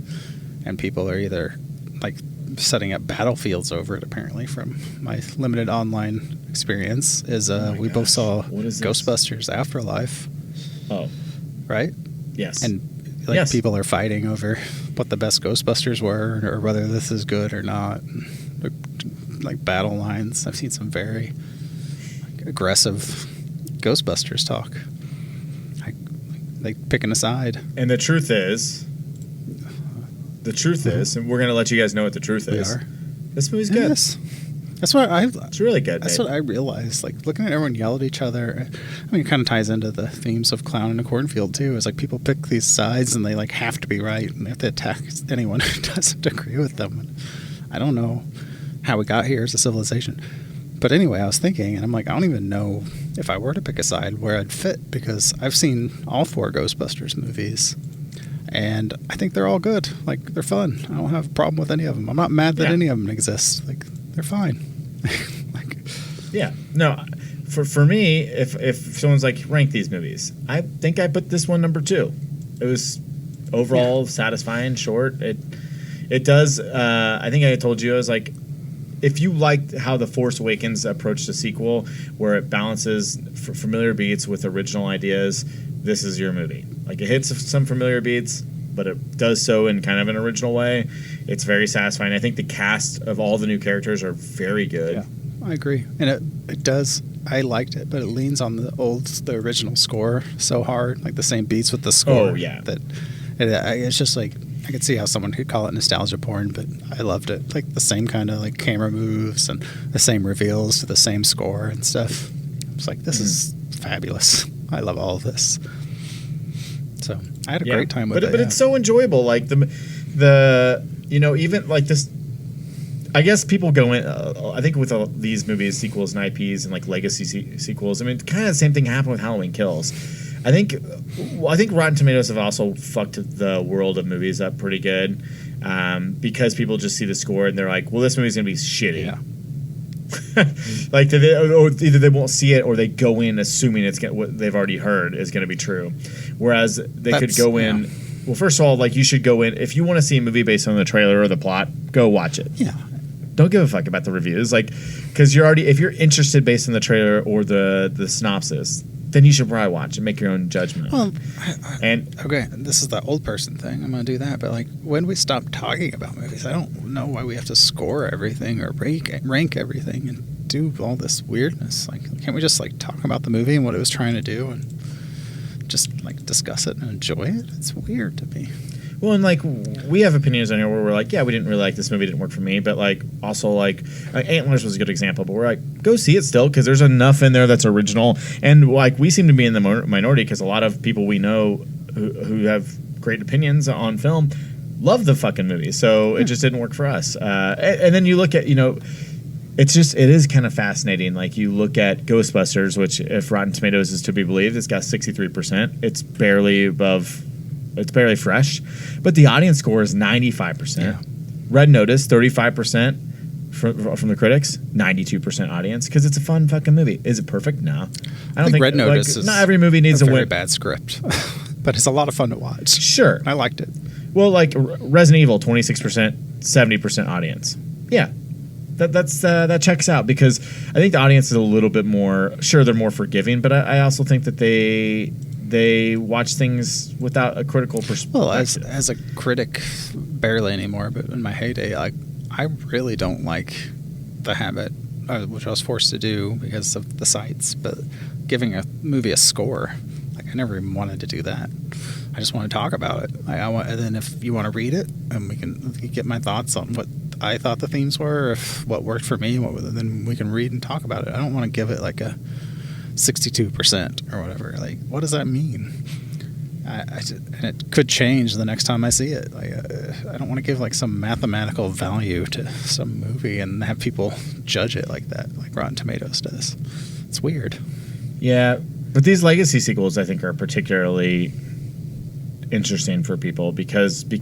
and people are either like setting up battlefields over it. Apparently, from my limited online experience, is we both saw Ghostbusters Afterlife. Oh, right. Yes. And like people are fighting over what the best Ghostbusters were, or whether this is good or not. Like battle lines. I've seen some very aggressive Ghostbusters talk. Like picking a side. And the truth is, and we're going to let you guys know what the truth is. This movie's good. Yes. That's what it's really good. That's what I realized. Like looking at everyone yell at each other. I mean, it kind of ties into the themes of Clown in a Cornfield too. Is like people pick these sides and they like have to be right and they have to attack anyone who doesn't agree with them. And I don't know how we got here as a civilization. But anyway, I was thinking, and I'm like, I don't even know if I were to pick a side where I'd fit, because I've seen all 4 Ghostbusters movies, and I think they're all good. Like, they're fun. I don't have a problem with any of them. I'm not mad that any of them exist. Like, they're fine. Yeah. No, for me, if someone's like, rank these movies, I think I put this one number 2. It was overall satisfying, short. It does, I think I told you, I was like, if you liked how The Force Awakens approached the sequel, where it balances familiar beats with original ideas, this is your movie. Like, it hits some familiar beats, but it does so in kind of an original way. It's very satisfying. I think the cast of all the new characters are very good. Yeah, I agree. And it does. I liked it, but it leans on the original score so hard, like the same beats with the score. Oh, yeah. That it's just like, I could see how someone could call it nostalgia porn, but I loved it. Like the same kind of like camera moves and the same reveals to the same score and stuff. It's like, this is fabulous. I love all of this. So I had a great time with it. But it's so enjoyable. Like the even like this. I guess people go in. I think with these movies, sequels and IPs, and like legacy sequels. I mean, kind of the same thing happened with Halloween Kills. I think Rotten Tomatoes have also fucked the world of movies up pretty good, because people just see the score and they're like, "Well, this movie's gonna be shitty." Yeah. Like either they won't see it or they go in assuming what they've already heard is going to be true, whereas they could go in. Yeah. Well, first of all, like you should go in if you want to see a movie based on the trailer or the plot, go watch it. Yeah. Don't give a fuck about the reviews, like, because if you're interested based on the trailer or the synopsis, then you should probably watch and make your own judgment. Well, okay, this is the old person thing. I'm going to do that. But, like, when we stop talking about movies, I don't know why we have to score everything or rank everything and do all this weirdness. Like, can't we just, like, talk about the movie and what it was trying to do and just, like, discuss it and enjoy it? It's weird to me. Well, and, like, we have opinions on here where we're like, yeah, we didn't really like this movie, didn't work for me, but, like, also, like, Antlers was a good example, but we're like, go see it still, because there's enough in there that's original, and, like, we seem to be in the minority, because a lot of people we know who have great opinions on film love the fucking movie, so it just didn't work for us. And then you look at, it is kind of fascinating, like, you look at Ghostbusters, which, if Rotten Tomatoes is to be believed, it's got 63%, it's barely fresh, but the audience score is 95%. Yeah. Red Notice, 35% from the critics, 92% audience, because it's a fun fucking movie. Is it perfect? No. I don't think Red Notice is not every movie needs a win. very bad script, but it's a lot of fun to watch. Sure. I liked it. Well, like Resident Evil, 26%, 70% audience. Yeah, that checks out because I think the audience is a little bit more. Sure, they're more forgiving, but I also think that they watch things without a critical perspective. Well, as a critic, barely anymore, but in my heyday, like I really don't like the habit, which I was forced to do because of the sites, but giving a movie a score. Like I never even wanted to do that. I just want to talk about it. And then if you want to read it, and we can get my thoughts on what I thought the themes were, if what worked for me, then we can read and talk about it. I don't want to give it like a 62% or whatever. Like, what does that mean? And it could change the next time I see it. Like, I don't want to give like some mathematical value to some movie and have people judge it like that, like Rotten Tomatoes does. It's weird. Yeah, but these legacy sequels, I think, are particularly interesting for people because they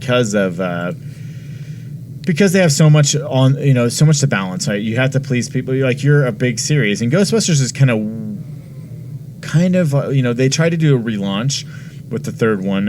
have so much on, so much to balance. Right? You have to please people. You're a big series, and Ghostbusters is kind of they tried to do a relaunch with the third one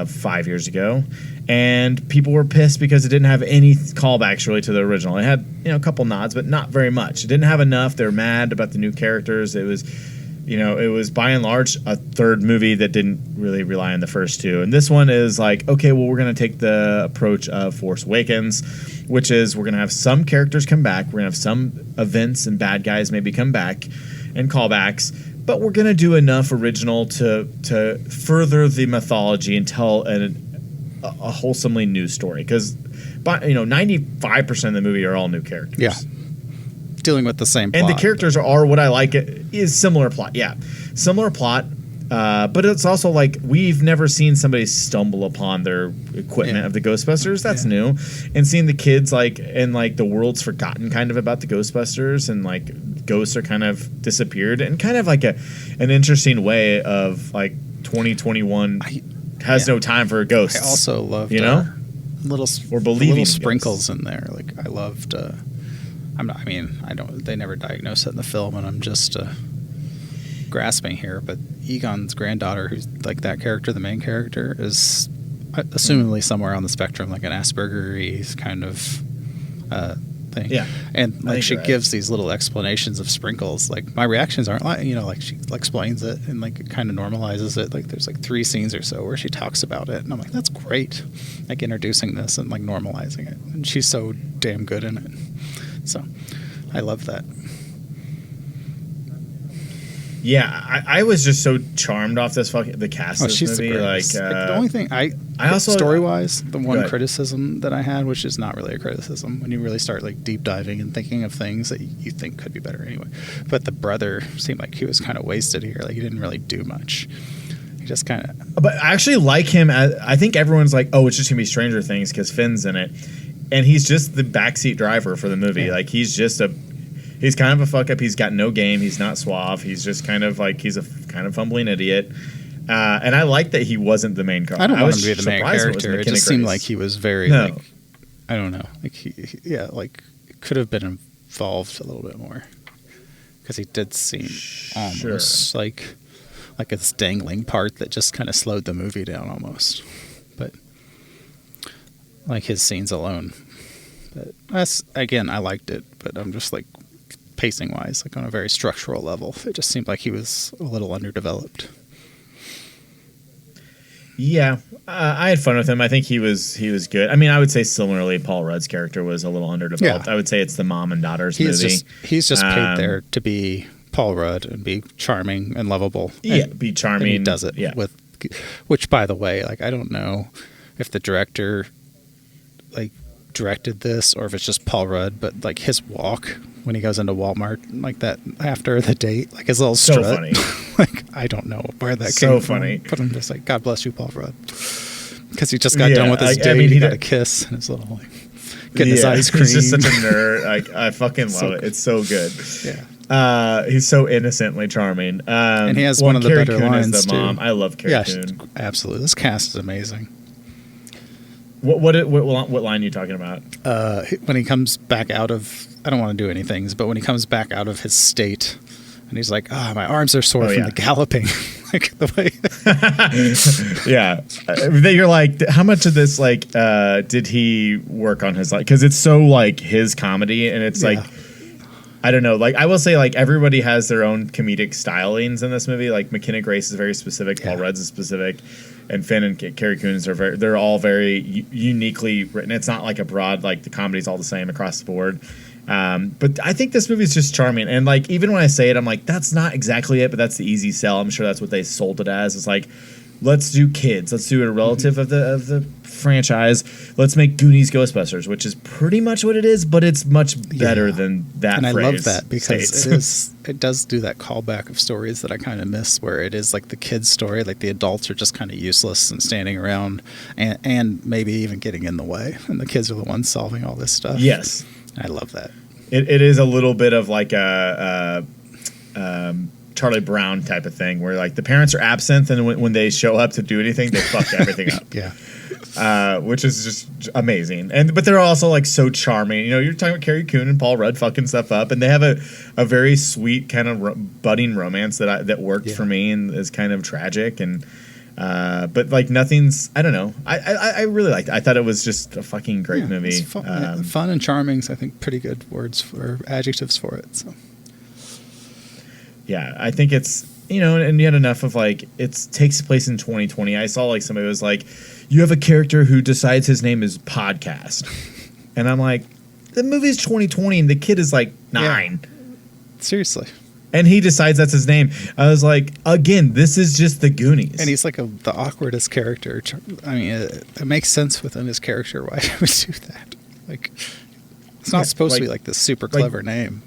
5 years ago, and people were pissed because it didn't have any callbacks really to the original. It had a couple nods, but not very much. It didn't have enough. They were mad about the new characters. It was by and large a third movie that didn't really rely on the first two. And this one is like, okay, well, we're going to take the approach of Force Awakens, which is we're going to have some characters come back. We're going to have some events and bad guys maybe come back and callbacks, but we're going to do enough original to further the mythology and tell a wholesomely new story. Because 95% of the movie are all new characters. Yeah. Dealing with the same plot. And the characters are what I like is similar plot. Yeah, similar plot, but it's also like we've never seen somebody stumble upon their equipment of the Ghostbusters. That's new. And seeing the kids the world's forgotten kind of about the Ghostbusters, and like ghosts are kind of disappeared, and kind of like an interesting way of like 2021 has no time for ghosts. I also loved little sprinkles in there. Like I loved. They never diagnose it in the film, and I'm just grasping here, but Egon's granddaughter, who's like that character, the main character, is assumably somewhere on the spectrum, like an Asperger-y kind of thing. Yeah. And like she gives these little explanations of sprinkles. Like my reactions aren't like she explains it and like it kind of normalizes it. Like there's like 3 scenes or so where she talks about it, and I'm like, that's great. Like introducing this and like normalizing it. And she's so damn good in it. So, I love that. Yeah, I was just so charmed off the cast of this movie. The only thing I also story-wise, the one criticism that I had, which is not really a criticism, when you really start like deep diving and thinking of things that you think could be better anyway. But the brother seemed like he was kind of wasted here. Like he didn't really do much. He just kind of. But I actually like him. I think everyone's like, oh, it's just gonna be Stranger Things because Finn's in it. And he's just the backseat driver for the movie. Yeah. Like he's kind of a fuck up. He's got no game. He's not suave. He's just kind of like he's a kind of fumbling idiot. And I like that he wasn't the main character. I don't want him to be the main character. It just seemed like he was very like I don't know. Like he could have been involved a little bit more because he did seem almost like a dangling part that just kind of slowed the movie down almost. But. Like his scenes alone. But that's, again, I liked it, but I'm just like pacing wise, like on a very structural level, it just seemed like he was a little underdeveloped. Yeah, I had fun with him. I think he was good. I mean, I would say similarly, Paul Rudd's character was a little underdeveloped. Yeah. I would say it's the mom and daughters movie. He's just paid there to be Paul Rudd and be charming and lovable. Yeah, be charming. And he does it with, which by the way, like I don't know if the director like directed this or if it's just Paul Rudd, but like his walk when he goes into Walmart like that after the date, like his little strut. So funny. Like I don't know where that came from. Funny. But I'm just like, God bless you, Paul Rudd, because he just got done with his date. I mean, he got a kiss and his little like getting his ice cream. He's just such a nerd. Like I fucking love it. It's so good. Yeah. He's so innocently charming. And he has one of the better lines too. Mom. I love Carrie Coon. Absolutely. This cast is amazing. What line are you talking about? When he comes back out of, I don't want to do anything, but when he comes back out of his state, and he's like, "Ah, my arms are sore from the galloping." like the way. Yeah, you're like, how much of this like did he work on his like? Because it's so like his comedy, and it's like. I don't know. Like I will say, like everybody has their own comedic stylings in this movie. Like McKenna Grace is very specific. Paul Rudd's is specific, and Finn and Carrie Coons are they're all very uniquely written. It's not like a broad like the comedy's all the same across the board. But I think this movie is just charming. And like even when I say it, I'm like that's not exactly it, but that's the easy sell. I'm sure that's what they sold it as. It's like let's do kids. Let's do a relative of the franchise. Let's make Goonies Ghostbusters, which is pretty much what it is, but it's much better than that. And phrase I love that because it does do that callback of stories that I kind of miss, where it is like the kids' story, like the adults are just kind of useless and standing around and maybe even getting in the way, and the kids are the ones solving all this stuff. Yes, I love that. It is a little bit of like a Charlie Brown type of thing, where like the parents are absent, and when they show up to do anything, they fuck everything up. Yeah, which is just amazing. But they're also like so charming. You know, you're talking about Carrie Coon and Paul Rudd fucking stuff up, and they have a very sweet kind of budding romance that worked for me and is kind of tragic and. But like nothing's. I don't know. I really liked it. I thought it was just a fucking great movie. It's fun and charming's I think pretty good words for adjectives for it. So. Yeah, I think it's and yet enough of like it takes place in 2020. I saw like somebody was like, you have a character who decides his name is Podcast, and I'm like, the movie's 2020 and the kid is like 9. Yeah. Seriously. And he decides that's his name. I was like, again, this is just the Goonies. And he's like the awkwardest character. I mean, it makes sense within his character why he would do that. Like, it's not supposed to be like this super clever name.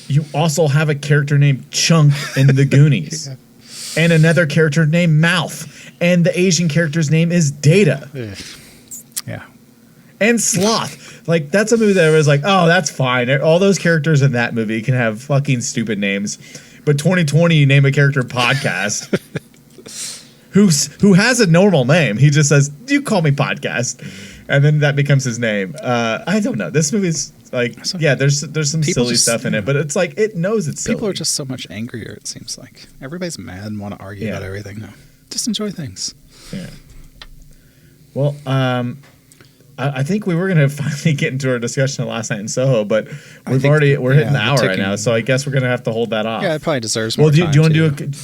You also have a character named Chunk in the Goonies. Yeah. And another character named Mouth. And the Asian character's name is Data. Yeah. And Sloth. Like, that's a movie that I was like, oh, that's fine. All those characters in that movie can have fucking stupid names. But 2020, you name a character Podcast. who has a normal name. He just says, you call me Podcast. And then that becomes his name. I don't know. This movie's like, there's some silly stuff in it. But it's like, it knows it's silly. People are just so much angrier, it seems like. Everybody's mad and want to argue about everything. No, just enjoy things. Yeah. Well, I think we were going to finally get into our discussion of Last Night in Soho, but we're hitting the hour right now, so I guess we're going to have to hold that off. Yeah, it probably deserves more time. Well, do you want to do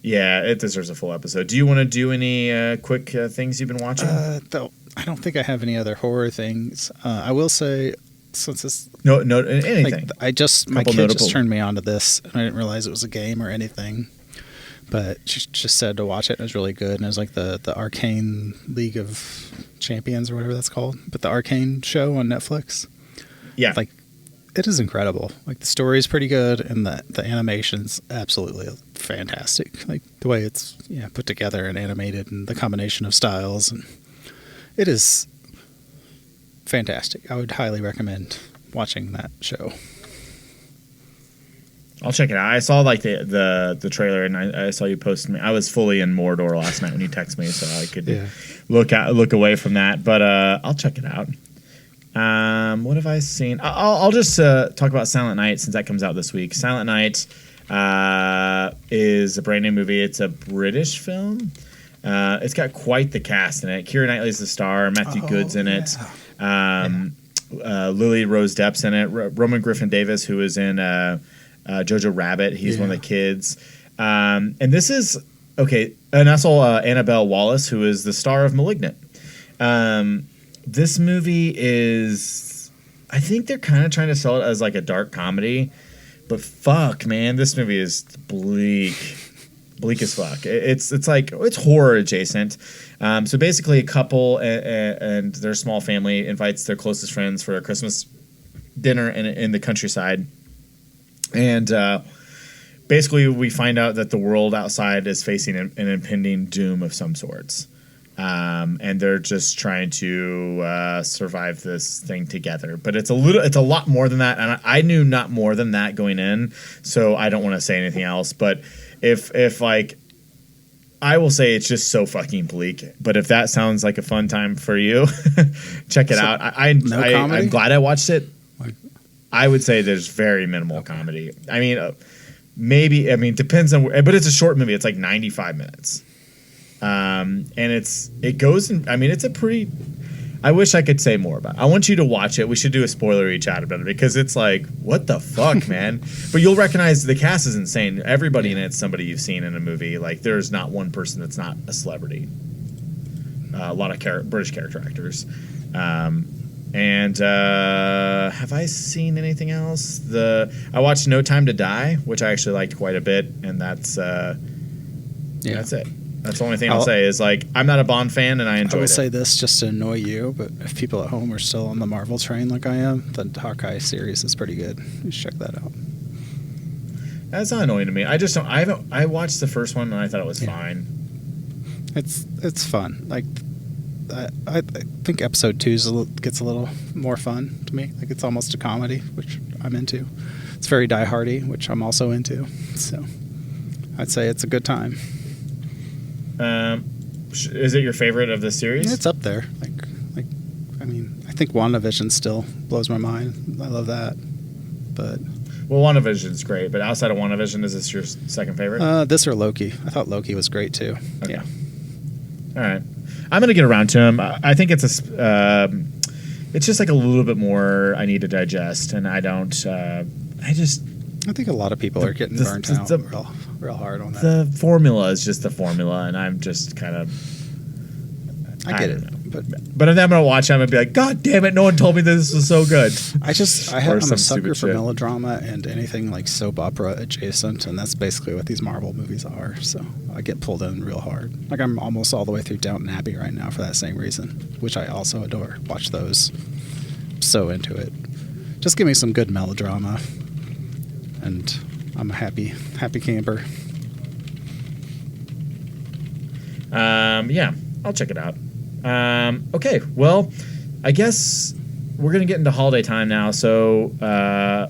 Yeah, it deserves a full episode. Do you want to do any quick things you've been watching? Though I don't think I have any other horror things. I will say, since it's no anything. Like, my kid just turned me on to this, and I didn't realize it was a game or anything. But she just said to watch it. It was really good, and it was like the Arcane League of Champions or whatever that's called. But the Arcane show on Netflix. Yeah, like it is incredible. Like the story is pretty good, and the animation's absolutely fantastic. Like the way it's put together and animated, and the combination of styles, and it is fantastic. I would highly recommend watching that show. I'll check it out. I saw like the trailer, and I saw you post me. I was fully in Mordor last night when you texted me, so I could look away from that. But I'll check it out. What have I seen? I'll just talk about Silent Night since that comes out this week. Silent Night is a brand new movie. It's a British film. It's got quite the cast in it. Keira Knightley's the star. Matthew Good's in it. Lily Rose Depp's in it. Roman Griffin Davis, who is in Jojo Rabbit. He's one of the kids. And this is and also Annabelle Wallis, who is the star of Malignant. This movie is, I think they're kind of trying to sell it as like a dark comedy, but fuck, man, this movie is bleak as fuck. It's like, it's horror adjacent. So basically a couple and their small family invites their closest friends for a Christmas dinner in the countryside. And basically we find out that the world outside is facing an impending doom of some sorts. And they're just trying to survive this thing together. But it's a lot more than that. And I knew not more than that going in, so I don't want to say anything else. But if like, I will say it's just so fucking bleak. But if that sounds like a fun time for you, check it out. I'm glad I watched it. I would say there's very minimal comedy. I mean, maybe, I mean, depends on, but it's a short movie. It's like 95 minutes. And it goes in, I mean, it's a pretty, I wish I could say more about it. I want you to watch it. We should do a spoilery chat about it because it's like, what the fuck, man? But you'll recognize the cast is insane. Everybody in it's somebody you've seen in a movie. Like, there's not one person that's not a celebrity. A lot of British character actors. And have I seen anything else? I watched No Time to Die, which I actually liked quite a bit, and that's it. That's the only thing I'll say is, like, I'm not a Bond fan, and I enjoyed it. I will say this just to annoy you, but if people at home are still on the Marvel train like I am, the Hawkeye series is pretty good. You should check that out. That's not annoying to me. I just don't. I watched the first one and I thought it was fine. It's fun. Like, I think episode 2 gets a little more fun to me. Like, it's almost a comedy, which I'm into. It's very die-hardy, which I'm also into. So I'd say it's a good time. Is it your favorite of the series? It's up there. Like, I mean, I think WandaVision still blows my mind. I love that. But WandaVision's great, but outside of WandaVision, is this your second favorite? This or Loki. I thought Loki was great too. Okay. Yeah. All right. I'm gonna get around to him. I think it's it's just like a little bit more I need to digest, and I don't. I think a lot of people are getting burnt out real hard on that. The formula is just the formula, and I'm just kind of. I get it, but if I'm gonna watch it, I'm gonna be like, God damn it! No one told me this was so good. I'm a sucker for melodrama and anything like soap opera adjacent, and that's basically what these Marvel movies are. So I get pulled in real hard. Like, I'm almost all the way through Downton Abbey right now for that same reason, which I also adore. Watch those. So into it. Just give me some good melodrama, and I'm a happy camper. Yeah, I'll check it out. Okay, well, I guess we're going to get into holiday time now, so I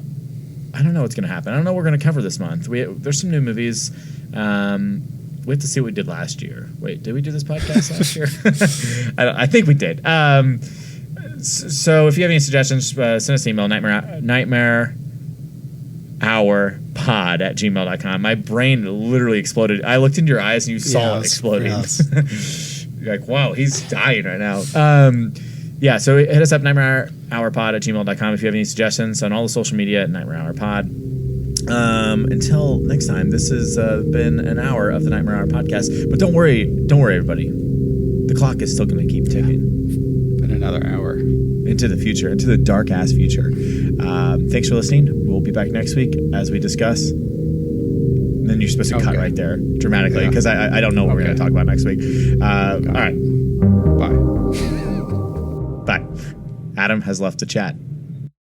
don't know what's going to happen. I don't know what we're going to cover this month. There's some new movies. We have to see what we did last year. Wait, did we do this podcast last year? I think we did. So if you have any suggestions, send us an email, nightmarehourpod@gmail.com. My brain literally exploded. I looked into your eyes and you saw it exploding. Yes. You're like, wow, he's dying right now. Yeah, so hit us up, nightmarehourpod@gmail.com if you have any suggestions on all the social media at nightmarehourpod. Until next time, this has been an hour of the Nightmare Hour podcast. But don't worry, everybody. The clock is still going to keep ticking. Been another hour. Into the future, into the dark-ass future. Thanks for listening. We'll be back next week as we discuss. And then you're supposed to cut right there dramatically because I don't know what we're going to talk about next week. All right. Bye. Bye. Adam has left the chat.